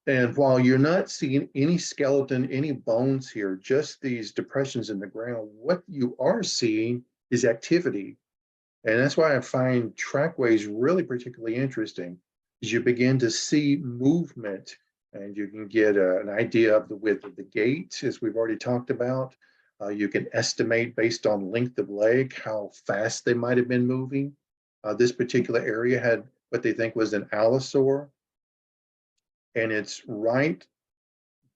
And while you're not seeing any skeleton, any bones here, just these depressions in the ground, what you are seeing is activity. And that's why I find trackways really particularly interesting, is you begin to see movement, and you can get an idea of the width of the gait, as we've already talked about. You can estimate based on length of leg how fast they might have been moving. This particular area had what they think was an allosaur, and its right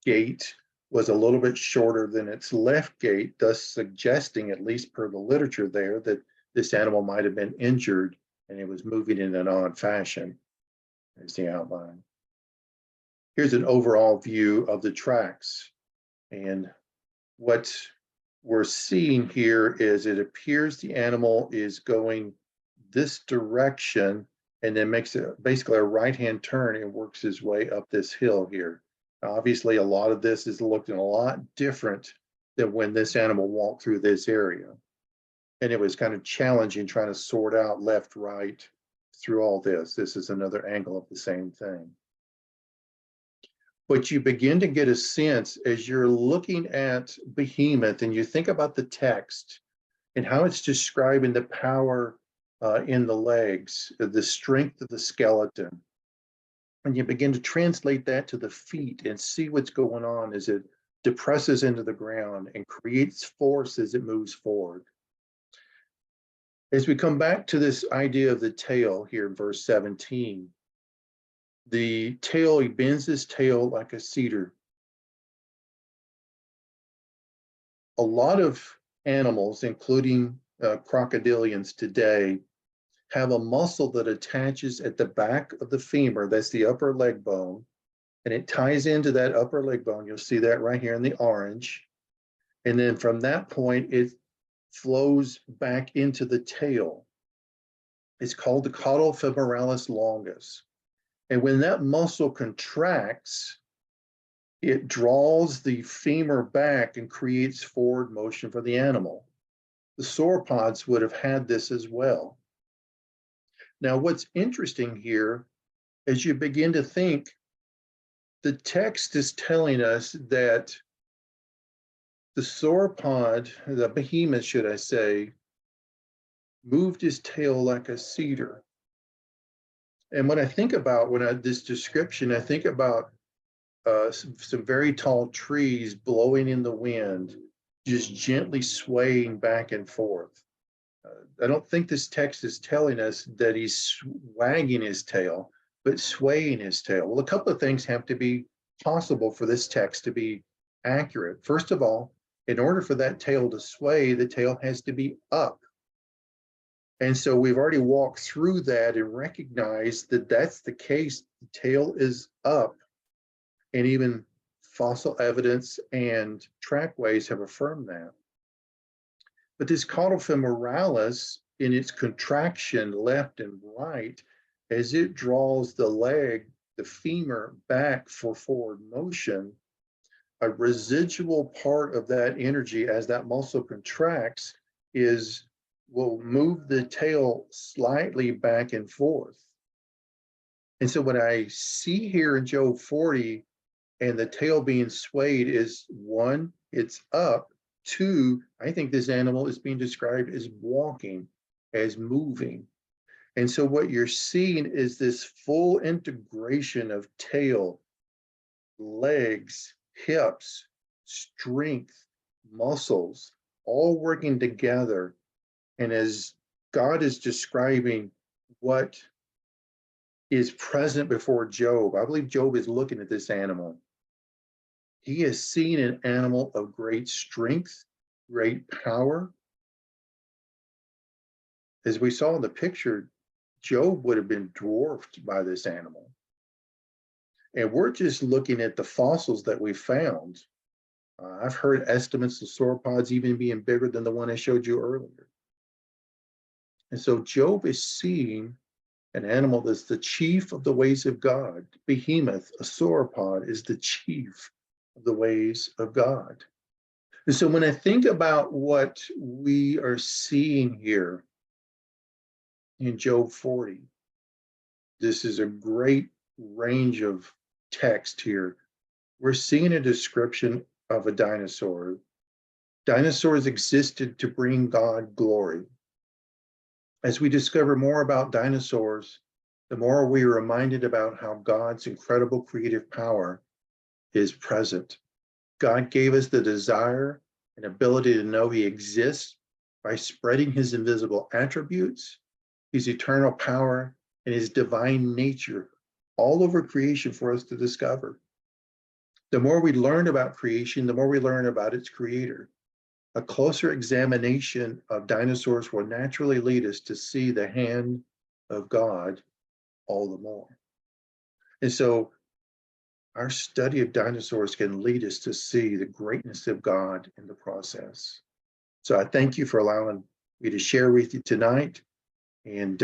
gait was a little bit shorter than its left gait, thus suggesting, at least per the literature there, that this animal might have been injured and it was moving in an odd fashion. There's the outline. Here's an overall view of the tracks. And what we're seeing here is it appears the animal is going this direction, and then makes it basically a right-hand turn and works his way up this hill here. Obviously, a lot of this is looking a lot different than when this animal walked through this area. And it was kind of challenging trying to sort out left, right through all this. This is another angle of the same thing. But you begin to get a sense as you're looking at Behemoth and you think about the text and how it's describing the power in the legs, the strength of the skeleton. And you begin to translate that to the feet and see what's going on as it depresses into the ground and creates force as it moves forward. As we come back to this idea of the tail here in verse 17, the tail, he bends his tail like a cedar. A lot of animals, including crocodilians today, have a muscle that attaches at the back of the femur, that's the upper leg bone, and it ties into that upper leg bone. You'll see that right here in the orange. And then from that point, it flows back into the tail. It's called the caudal femoralis longus. And when that muscle contracts, it draws the femur back and creates forward motion for the animal. The sauropods would have had this as well. Now, what's interesting here, as you begin to think, the text is telling us that the sauropod, the behemoth, should I say, moved his tail like a cedar. And when I think about this description, I think about some very tall trees blowing in the wind, just gently swaying back and forth. I don't think this text is telling us that he's wagging his tail, but swaying his tail. Well, a couple of things have to be possible for this text to be accurate. First of all, in order for that tail to sway, the tail has to be up. And so we've already walked through that and recognized that that's the case. The tail is up, and even fossil evidence and trackways have affirmed that. But this caudal femoralis, in its contraction left and right, as it draws the leg, the femur back for forward motion, a residual part of that energy as that muscle contracts will move the tail slightly back and forth. And so what I see here in Job 40 and the tail being swayed is, one, it's up. Two, I think this animal is being described as walking, as moving. And so what you're seeing is this full integration of tail, legs, hips, strength, muscles, all working together. And as God is describing what is present before Job, I believe Job is looking at this animal. He has seen an animal of great strength, great power. As we saw in the picture, Job would have been dwarfed by this animal. And we're just looking at the fossils that we found. I've heard estimates of sauropods even being bigger than the one I showed you earlier. And so Job is seeing an animal that's the chief of the ways of God. Behemoth, a sauropod, is the chief of the ways of God. And so when I think about what we are seeing here in Job 40, this is a great range of text here. We're seeing a description of a dinosaur. Dinosaurs existed to bring God glory. As we discover more about dinosaurs, the more we are reminded about how God's incredible creative power is present. God gave us the desire and ability to know he exists by spreading his invisible attributes, his eternal power, and his divine nature all over creation for us to discover. The more we learn about creation, the more we learn about its creator. A closer examination of dinosaurs will naturally lead us to see the hand of God all the more. And so our study of dinosaurs can lead us to see the greatness of God in the process. So I thank you for allowing me to share with you tonight. And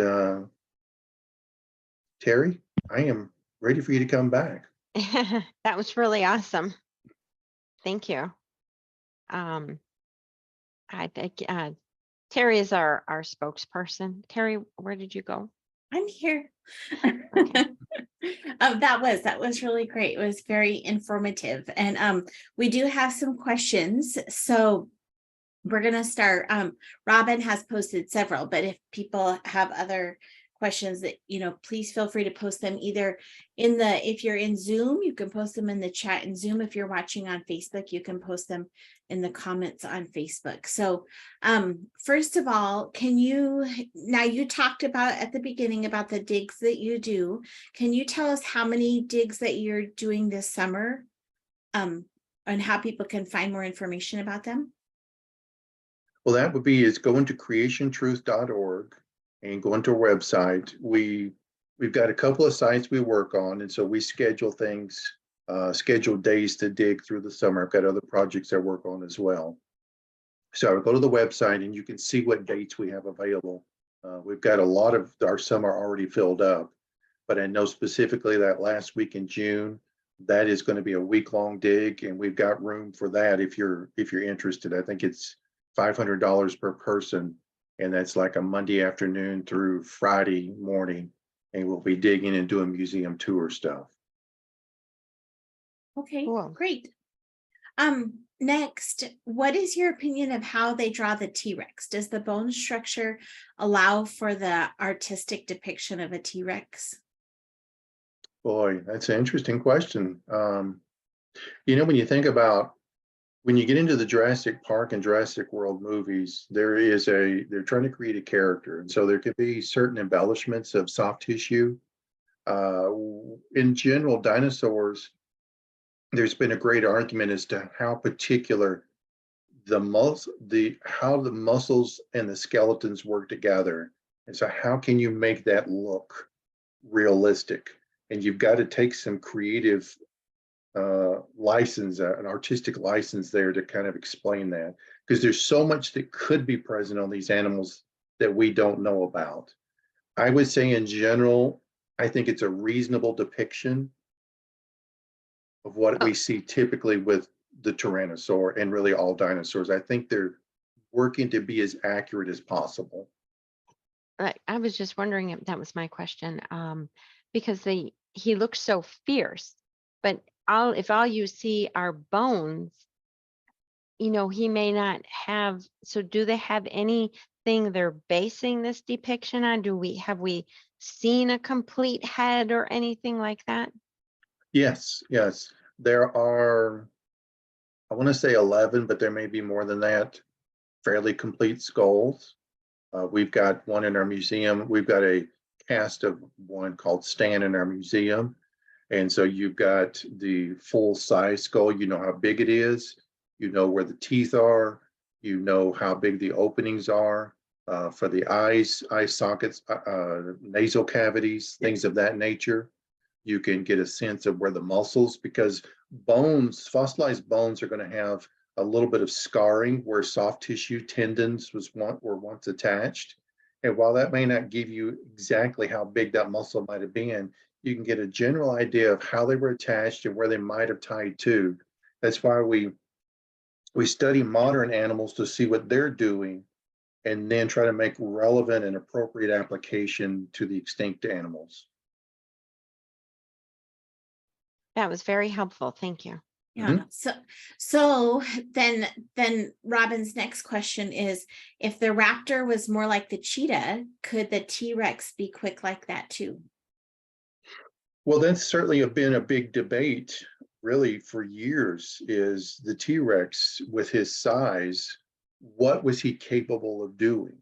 Terry, I am ready for you to come back. That was really awesome. Thank you. I think Terry is our spokesperson. Terry, where did you go? I'm here. Okay. That was really great. It was very informative. And we do have some questions. So we're gonna start. Robin has posted several, but if people have other questions that, please feel free to post them either if you're in Zoom, you can post them in the chat in Zoom. If you're watching on Facebook, you can post them in the comments on Facebook. So first of all, now you talked about at the beginning about the digs that you do. Can you tell us how many digs that you're doing this summer? And how people can find more information about them? Well, that would be is going to creationtruth.org and going to our website. We've got a couple of sites we work on, and so we schedule things, schedule days to dig through the summer. I've got other projects I work on as well. So I would go to the website and you can see what dates we have available. We've got a lot of our summer already filled up, but I know specifically that last week in June, that is going to be a week-long dig, and we've got room for that if you're interested. I think it's $500 per person, and that's like a Monday afternoon through Friday morning, and we'll be digging and doing museum tour stuff. Okay, Cool. great. Next, what is your opinion of how they draw the T-Rex? Does the bone structure allow for the artistic depiction of a T-Rex? Boy, that's an interesting question. When you think about when you get into the Jurassic Park and Jurassic World movies, they're trying to create a character. And so there could be certain embellishments of soft tissue. In general, dinosaurs, there's been a great argument as to how particular how the muscles and the skeletons work together. And so how can you make that look realistic? And you've got to take some creative license, an artistic license there to kind of explain that, because there's so much that could be present on these animals that we don't know about. I would say in general, I think it's a reasonable depiction of what we see typically with the Tyrannosaur and really all dinosaurs. I think they're working to be as accurate as possible. I was just wondering if that was my question, because he looks so fierce, but if all you see are bones, he may not have. So do they have anything they're basing this depiction on? Have we seen a complete head or anything like that? Yes. There are, I want to say 11, but there may be more than that, fairly complete skulls. We've got one in our museum. We've got a cast of one called Stan in our museum. And so you've got the full size skull. You know how big it is. You know where the teeth are. You know how big the openings are for the eyes, eye sockets, nasal cavities, things of that nature. You can get a sense of where the muscles, because fossilized bones are going to have a little bit of scarring where soft tissue tendons were once attached. And while that may not give you exactly how big that muscle might have been, you can get a general idea of how they were attached and where they might have tied to. That's why we study modern animals to see what they're doing and then try to make relevant and appropriate application to the extinct animals. That was very helpful. Thank you. Yeah. So then Robin's next question is, if the raptor was more like the cheetah, could the T-Rex be quick like that too? Well, that's certainly been a big debate really for years, is the T-Rex with his size, what was he capable of doing?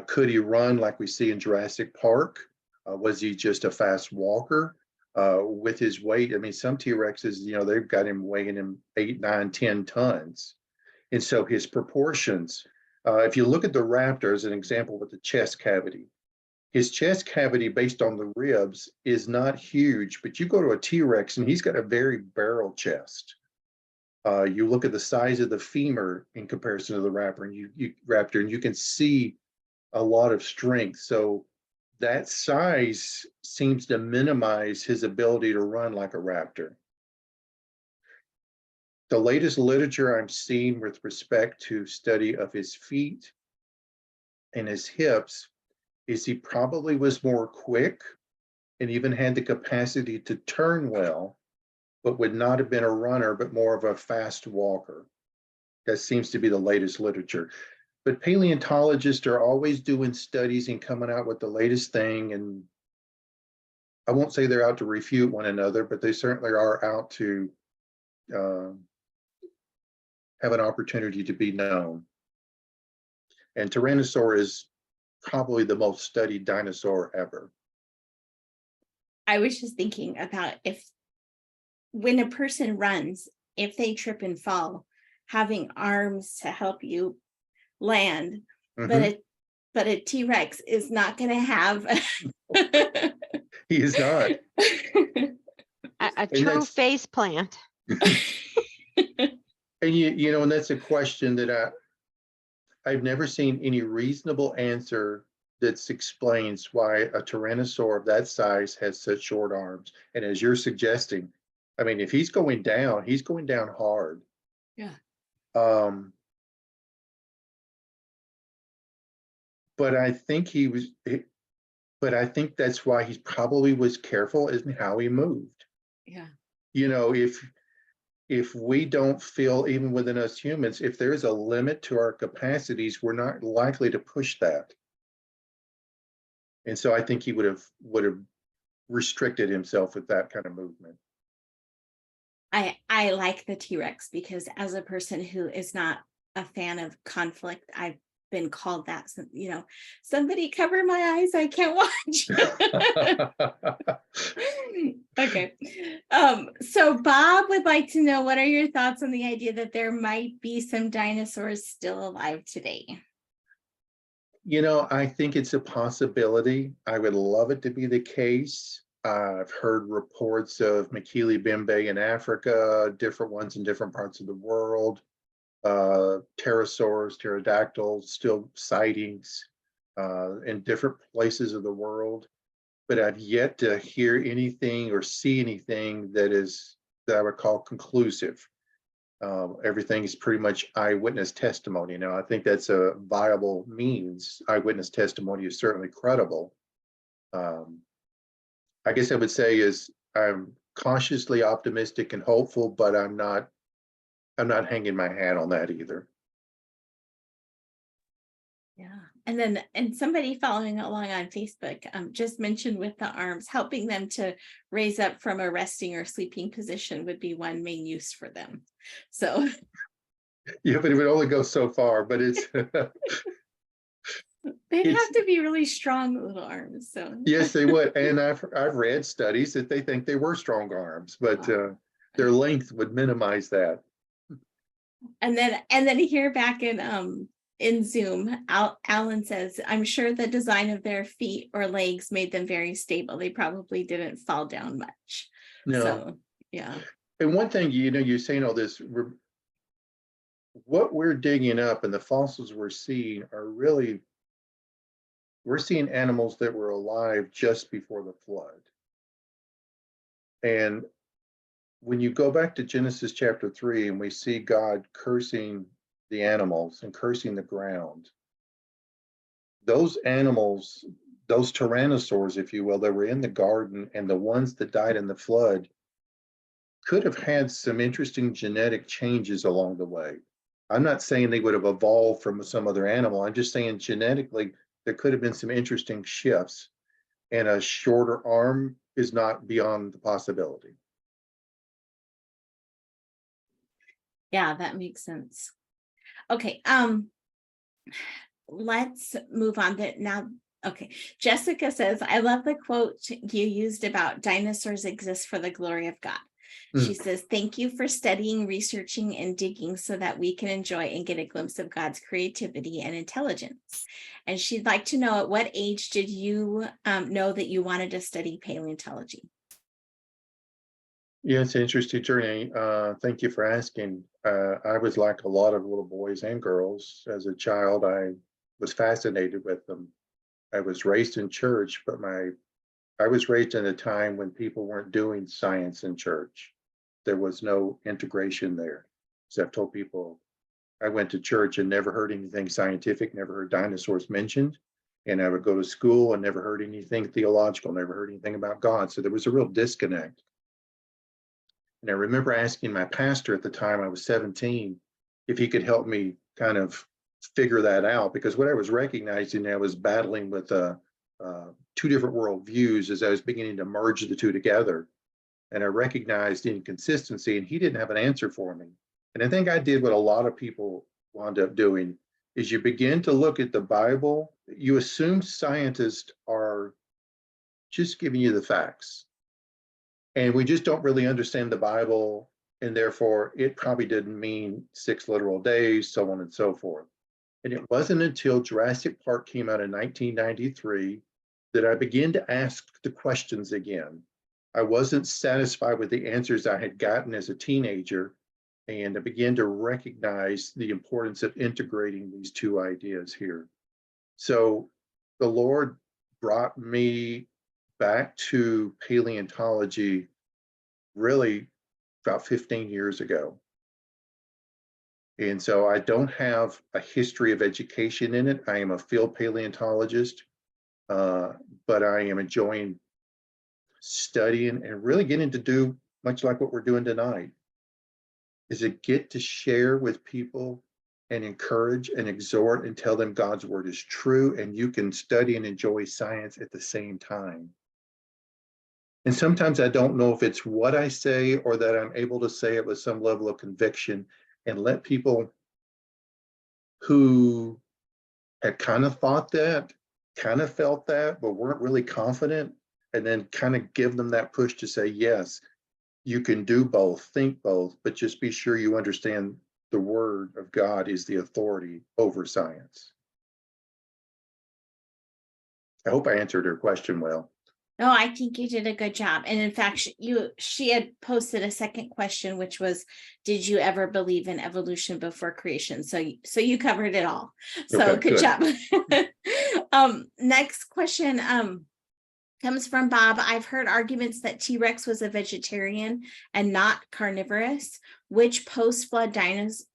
Could he run like we see in Jurassic Park? Was he just a fast walker? With his weight, I mean, some T-Rexes, they've got him weighing him 8, 9, 10 tons. And so his proportions, if you look at the raptor as an example with the chest cavity, his chest cavity based on the ribs is not huge, but you go to a T-Rex and he's got a very barrel chest. You look at the size of the femur in comparison to the raptor, and you can see a lot of strength. So that size seems to minimize his ability to run like a raptor. The latest literature I'm seeing with respect to study of his feet and his hips is he probably was more quick and even had the capacity to turn well, but would not have been a runner, but more of a fast walker. That seems to be the latest literature. But paleontologists are always doing studies and coming out with the latest thing. And I won't say they're out to refute one another, but they certainly are out to have an opportunity to be known. And Tyrannosaur is probably the most studied dinosaur ever. I was just thinking about if when a person runs, if they trip and fall, having arms to help you land, Mhm. but a T-Rex is not going to have. He is not. A And true that's, face plant. and you know, and that's a question that I've never seen any reasonable answer that explains why a tyrannosaur of that size has such short arms. And as you're suggesting, I mean, if he's going down hard. Yeah. But I think but I think that's why he probably was careful in how he moved. Yeah. You know, if we don't feel, even within us humans, if there's a limit to our capacities, we're not likely to push that. And so I think he would have restricted himself with that kind of movement. I like the T-Rex because as a person who is not a fan of conflict, I've been called that, you know, somebody cover my eyes, I can't watch. Okay. So Bob would like to know, what are your thoughts on the idea that there might be some dinosaurs still alive today? You know, I think it's a possibility. I would love it to be the case. I've heard reports of Makili Bembe in Africa, different ones in different parts of the world, pterosaurs, pterodactyls, still sightings in different places of the world. But I've yet to hear anything or see anything that I would call conclusive. Everything is pretty much eyewitness testimony. Now, I think that's a viable means. Eyewitness testimony is certainly credible. I guess I would say is I'm cautiously optimistic and hopeful, but I'm not hanging my hat on that either. Yeah. And somebody following along on Facebook just mentioned with the arms, helping them to raise up from a resting or sleeping position would be one main use for them. So Yeah, but it would only go so far, but it's they'd it's have to be really strong little arms. So yes, they would. And I've read studies that they think they were strong arms, but their length would minimize that. and then here back in Zoom, Alan says, I'm sure the design of their feet or legs made them very stable. They probably didn't fall down much. No. So yeah. And one thing, you know, you're saying all this, what we're digging up and the fossils we're seeing are really, we're seeing animals that were alive just before the flood. And when you go back to Genesis chapter 3 and we see God cursing the animals and cursing the ground, those animals, those tyrannosaurs, if you will, that were in the garden and the ones that died in the flood could have had some interesting genetic changes along the way. I'm not saying they would have evolved from some other animal. I'm just saying genetically, there could have been some interesting shifts, and a shorter arm is not beyond the possibility. Yeah, that makes sense. Okay, let's move on to now. Okay, Jessica says, I love the quote you used about dinosaurs exist for the glory of God. She says, thank you for studying, researching, and digging so that we can enjoy and get a glimpse of God's creativity and intelligence. And she'd like to know, at what age did you know that you wanted to study paleontology? Yeah, it's an interesting journey. Thank you for asking. I was like a lot of little boys and girls. As a child, I was fascinated with them. I was raised in church, but I was raised in a time when people weren't doing science in church. There was no integration there. So I've told people, I went to church and never heard anything scientific, never heard dinosaurs mentioned. And I would go to school and never heard anything theological, never heard anything about God. So there was a real disconnect. And I remember asking my pastor at the time, I was 17, if he could help me kind of figure that out, because what I was recognizing, I was battling with two different worldviews as I was beginning to merge the two together. And I recognized inconsistency, and he didn't have an answer for me. And I think I did what a lot of people wound up doing, is you begin to look at the Bible, you assume scientists are just giving you the facts. And we just don't really understand the Bible, and therefore it probably didn't mean 6 literal days, so on and so forth. And it wasn't until Jurassic Park came out in 1993 that I began to ask the questions again. I wasn't satisfied with the answers I had gotten as a teenager, and I began to recognize the importance of integrating these two ideas here. So the Lord brought me back to paleontology really about 15 years ago. And so I don't have a history of education in it. I am a field paleontologist, but I am enjoying studying and really getting to do much like what we're doing tonight, is to get to share with people and encourage and exhort and tell them God's word is true, and you can study and enjoy science at the same time. And sometimes I don't know if it's what I say or that I'm able to say it with some level of conviction and let people who had kind of thought that, kind of felt that, but weren't really confident, and then kind of give them that push to say, yes, you can do both, think both, but just be sure you understand the word of God is the authority over science. I hope I answered her question well. No, I think you did a good job. And in fact, she had posted a second question, which was, did you ever believe in evolution before creation? So you covered it all. So Okay, good job. Next question comes from Bob. I've heard arguments that T-Rex was a vegetarian and not carnivorous. Which post-flood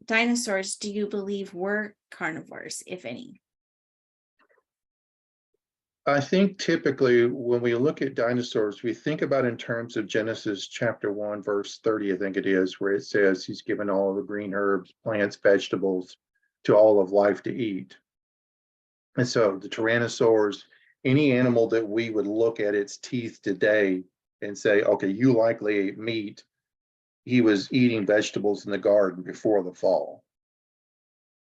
dinosaurs do you believe were carnivores, if any? I think typically when we look at dinosaurs, we think about in terms of Genesis chapter 1, verse 30, I think it is, where it says he's given all the green herbs, plants, vegetables to all of life to eat. And so the tyrannosaurs, any animal that we would look at its teeth today and say, okay, you likely ate meat, he was eating vegetables in the garden before the fall.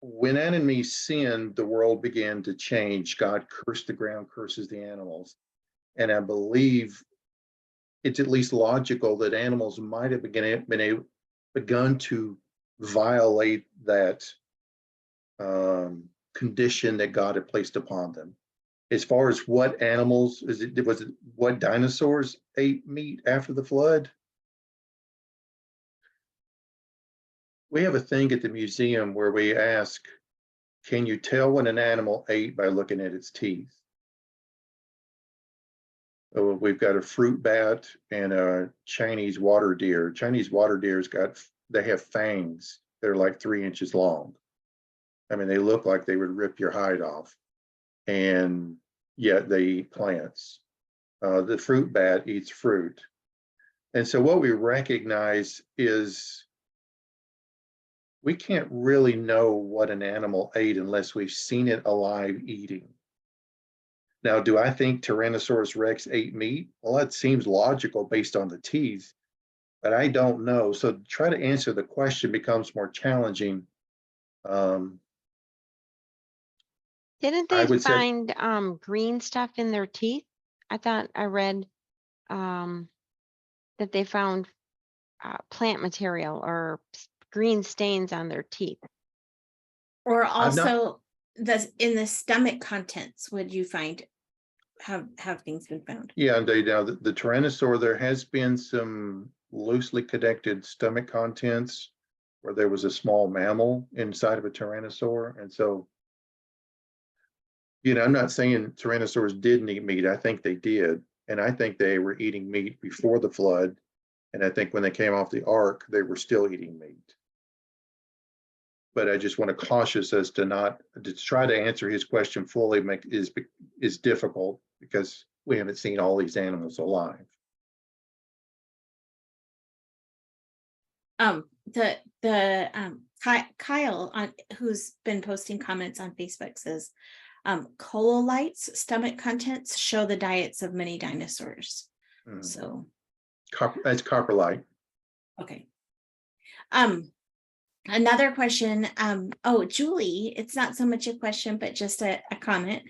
When Adam and Eve sinned, the world began to change. God cursed the ground, curses the animals. And I believe it's at least logical that animals might have begun to violate that condition that God had placed upon them. As far as what animals, was it what dinosaurs ate meat after the flood? We have a thing at the museum where we ask, can you tell when an animal ate by looking at its teeth? So we've got a fruit bat and a Chinese water deer. Chinese water deer's they have fangs that are like 3 inches long. I mean, they look like they would rip your hide off, and yet they eat plants. The fruit bat eats fruit. And so what we recognize is we can't really know what an animal ate unless we've seen it alive eating. Now, do I think Tyrannosaurus Rex ate meat? Well, that seems logical based on the teeth, but I don't know. So to try to answer the question becomes more challenging. Didn't I they would say, find green stuff in their teeth? I thought I read that they found plant material or green stains on their teeth. Or I've not- also in the stomach contents, would you find have things been found? yeah, indeed. Now the Tyrannosaur, there has been some loosely connected stomach contents where there was a small mammal inside of a Tyrannosaur. And so You know, I'm not saying tyrannosaurs didn't eat meat. I think they did. And I think they were eating meat before the flood. And I think when they came off the ark, they were still eating meat. But I just want to cautious as to not to try to answer his question fully is difficult because we haven't seen all these animals alive. Kyle who's been posting comments on Facebook says cololites stomach contents show the diets of many dinosaurs. So That's coprolite. okay. Another question. Oh, Julie, it's not so much a question, but just a comment.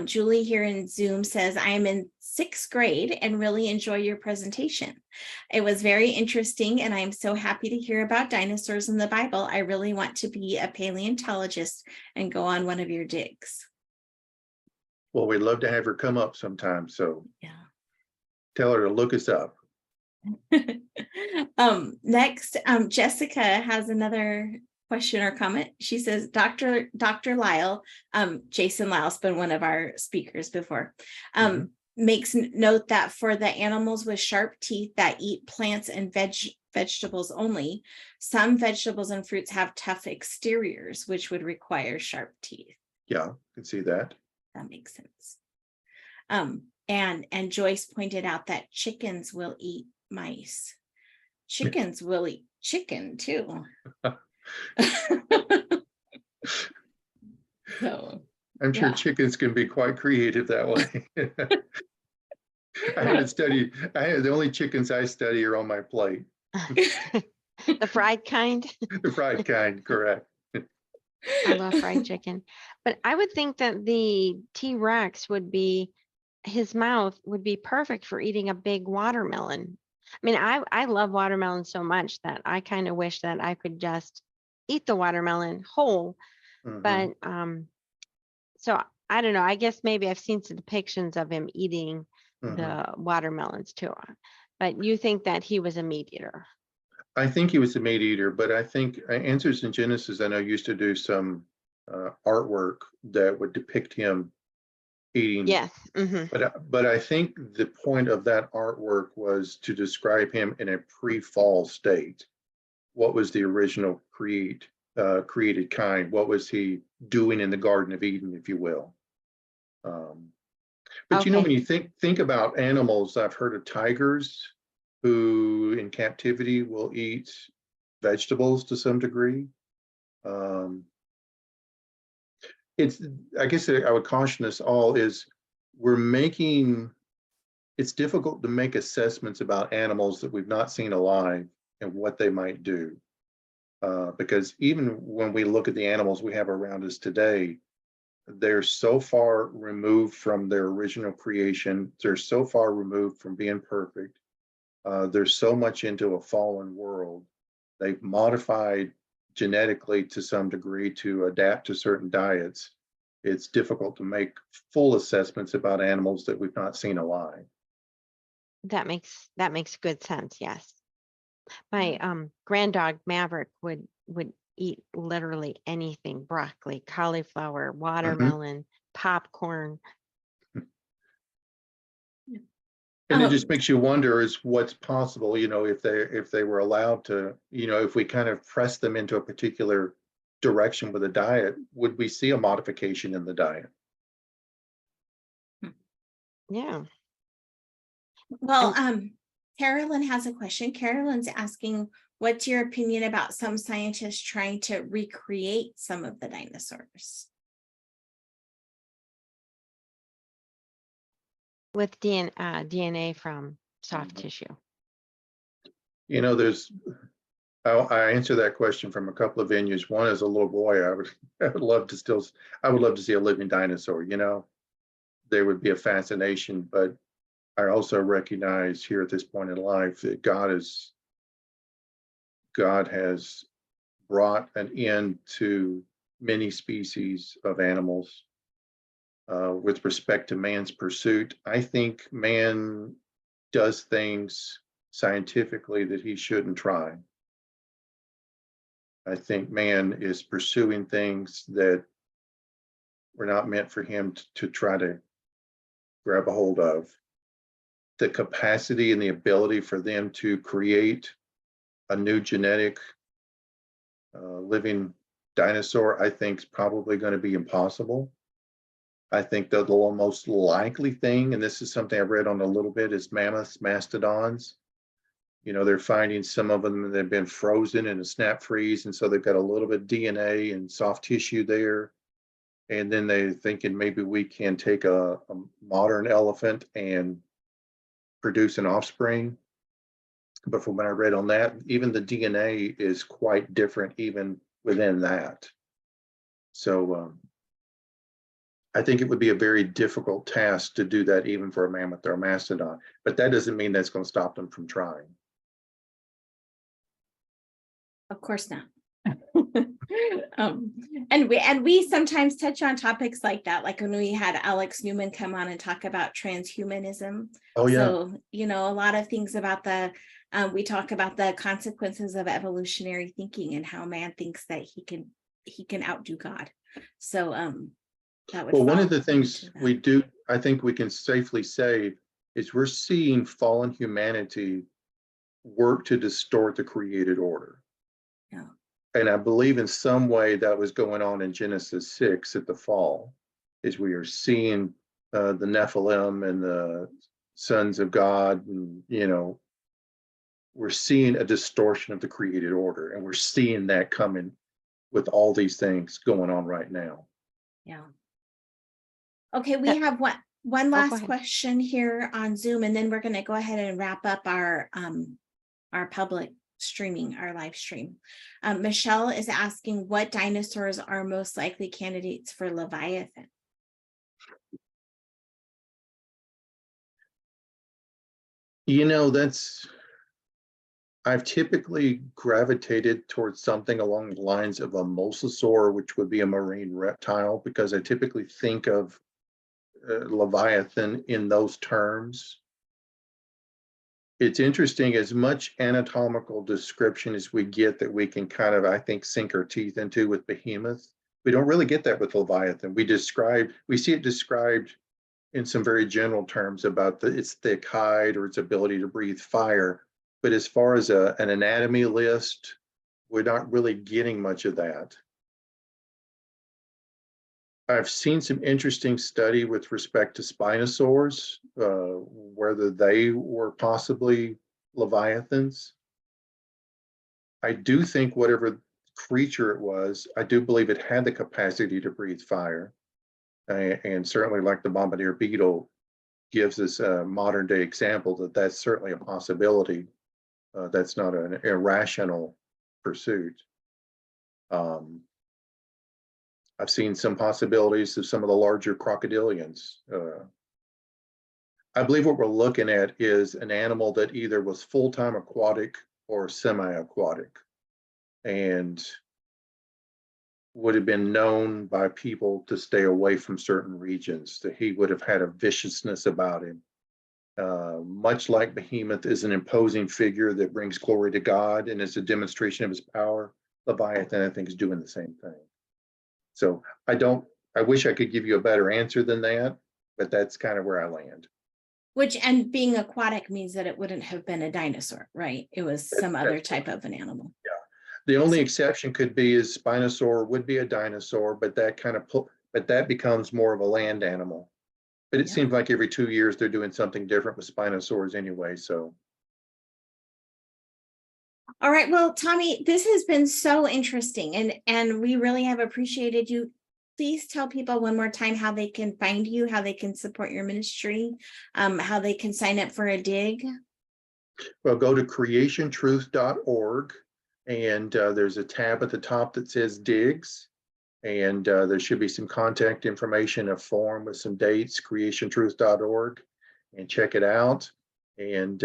Julie here in Zoom says, I am in 6th grade and really enjoy your presentation. It was very interesting and I'm so happy to hear about dinosaurs in the Bible. I really want to be a paleontologist and go on one of your digs. Well, we'd love to have her come up sometime. So yeah, tell her to look us up. Next, Jessica has another question or comment. She says, Dr. Lyle, Jason Lyle's been one of our speakers before, makes note that for the animals with sharp teeth that eat plants and vegetables only, some vegetables and fruits have tough exteriors, which would require sharp teeth. Yeah, I can see that. That makes sense. And Joyce pointed out that chickens will eat mice. Chickens will eat chicken too. So I'm sure chickens can be quite creative that way. I the only chickens I study are on my plate. The fried kind. The fried kind, correct. I love fried chicken. But I would think that the T-Rex his mouth would be perfect for eating a big watermelon. I mean, I love watermelon so much that I kind of wish that I could just eat the watermelon whole. But so I don't know. I guess maybe I've seen some depictions of him eating the watermelons too. But you think that he was a meat eater? I think he was a meat eater, but I think Answers in Genesis, I know, used to do some artwork that would depict him eating. Yes. But I think the point of that artwork was to describe him in a pre-fall state. What was the original created kind? What was he doing in the Garden of Eden, if you will? But you know, when you think about animals, I've heard of tigers who in captivity will eat vegetables to some degree. I guess I would caution us all is it's difficult to make assessments about animals that we've not seen alive and what they might do. Because even when we look at the animals we have around us today, they're so far removed from their original creation. They're so far removed from being perfect. They're so much into a fallen world. They've modified genetically to some degree to adapt to certain diets. It's difficult to make full assessments about animals that we've not seen alive. That makes good sense. Yes. My grand dog Maverick would eat literally anything: broccoli, cauliflower, watermelon, popcorn. And it just makes you wonder is what's possible, you know, if they were allowed to, you know, if we kind of press them into a particular direction with a diet, would we see a modification in the diet? Yeah. Well, Carolyn has a question. Carolyn's asking, what's your opinion about some scientists trying to recreate some of the dinosaurs? With DNA from soft tissue. You know, I answer that question from a couple of venues. One, as a little boy, I would love to see a living dinosaur. You know, there would be a fascination, but I also recognize here at this point in life that God has brought an end to many species of animals. With respect to man's pursuit, I think man does things scientifically that he shouldn't try. I think man is pursuing things that were not meant for him to try to grab a hold of. The capacity and the ability for them to create a new genetic living dinosaur, I think, is probably going to be impossible. I think the most likely thing, and this is something I've read on a little bit, is mammoths, mastodons. You know, they're finding some of them that have been frozen in a snap freeze, and so they've got a little bit of DNA and soft tissue there. And then they're thinking maybe we can take a modern elephant and produce an offspring. But from what I read on that, even the DNA is quite different even within that. So I think it would be a very difficult task to do that even for a mammoth or a mastodon, but that doesn't mean that's going to stop them from trying. Of course not. And we sometimes touch on topics like that, like when we had Alex Newman come on and talk about transhumanism. Oh yeah. So, you know, a lot of things about we talk about the consequences of evolutionary thinking and how man thinks that he can outdo God. So that would Well, one of fall the things into that. we do, I think we can safely say, is we're seeing fallen humanity work to distort the created order. Yeah. And I believe in some way that was going on in Genesis 6 at the fall, is we are seeing the Nephilim and the sons of God, and, you know, we're seeing a distortion of the created order, and we're seeing that coming with all these things going on right now. Yeah. Okay, we have one go last ahead. question here on Zoom, and then we're going to go ahead and wrap up our public streaming, our live stream. Michelle is asking, what dinosaurs are most likely candidates for Leviathan? You know, I've typically gravitated towards something along the lines of a mosasaur, which would be a marine reptile, because I typically think of Leviathan in those terms. It's interesting, as much anatomical description as we get that we can kind of, I think, sink our teeth into with Behemoth, we don't really get that with Leviathan. We see it described in some very general terms about its thick hide or its ability to breathe fire. But as far as an anatomy list, we're not really getting much of that. I've seen some interesting study with respect to spinosaurs, whether they were possibly Leviathans. I do think whatever creature it was, I do believe it had the capacity to breathe fire. And certainly, like the bombardier beetle gives us a modern day example, that's certainly a possibility. That's not an irrational pursuit. I've seen some possibilities of some of the larger crocodilians. I believe what we're looking at is an animal that either was full-time aquatic or semi-aquatic, and would have been known by people to stay away from certain regions, that he would have had a viciousness about him. Much like Behemoth is an imposing figure that brings glory to God and is a demonstration of his power, Leviathan, I think, is doing the same thing. So I wish I could give you a better answer than that, but that's kind of where I land. And being aquatic means that it wouldn't have been a dinosaur, right? It was some other type of an animal. Yeah. The only exception could be is Spinosaur would be a dinosaur, but that becomes more of a land animal. But it seems like every 2 years they're doing something different with Spinosaurs anyway. So. All right. Well, Tommy, this has been so interesting, and we really have appreciated you. Please tell people one more time how they can find you, how they can support your ministry, how they can sign up for a dig. Well, go to creationtruth.org, and there's a tab at the top that says digs, and there should be some contact information, a form with some dates, creationtruth.org, and check it out. And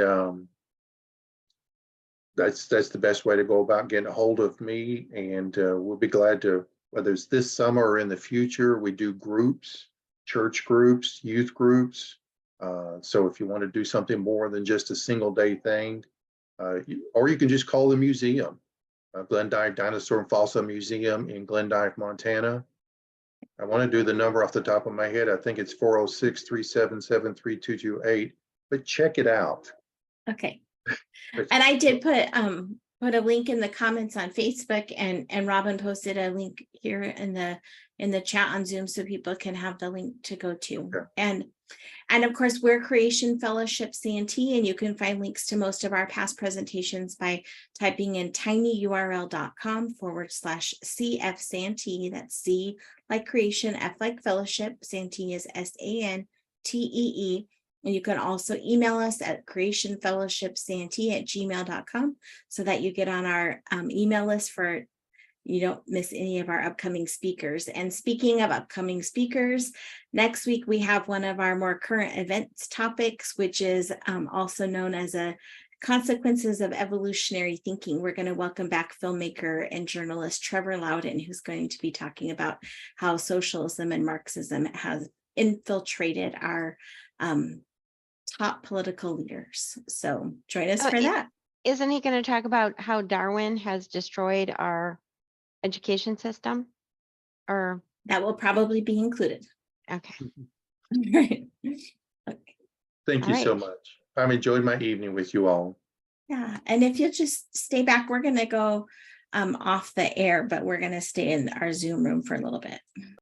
that's the best way to go about getting a hold of me, and we'll be glad to, whether it's this summer or in the future. We do groups, church groups, youth groups. So if you want to do something more than just a single day thing, or you can just call the museum, Glendive Dinosaur and Fossil Museum in Glendive, Montana. I want to do the number off the top of my head. I think it's 406-377-3228, but check it out. Okay. But And I did put a link in the comments on Facebook, and Robin posted a link here in the chat on Zoom so people can have the link to go to. Okay. And of course, we're Creation Fellowship Santee, and you can find links to most of our past presentations by typing in tinyurl.com/CF Santee. That's C like creation, F like fellowship. Santee is SANTEE. And you can also email us at creationfellowshipsantee@gmail.com so that you get on our email list for you don't miss any of our upcoming speakers. And speaking of upcoming speakers, next week we have one of our more current events topics, which is also known as a consequences of evolutionary thinking. We're going to welcome back filmmaker and journalist Trevor Loudon, who's going to be talking about how socialism and Marxism has infiltrated our top political leaders. So join us for that. Isn't he going to talk about how Darwin has destroyed our education system? Or that will probably be included. okay. Right. Okay. Thank you so much. I've enjoyed my evening with you all. Yeah, and if you'll just stay back, we're going to go off the air, but we're going to stay in our Zoom room for a little bit.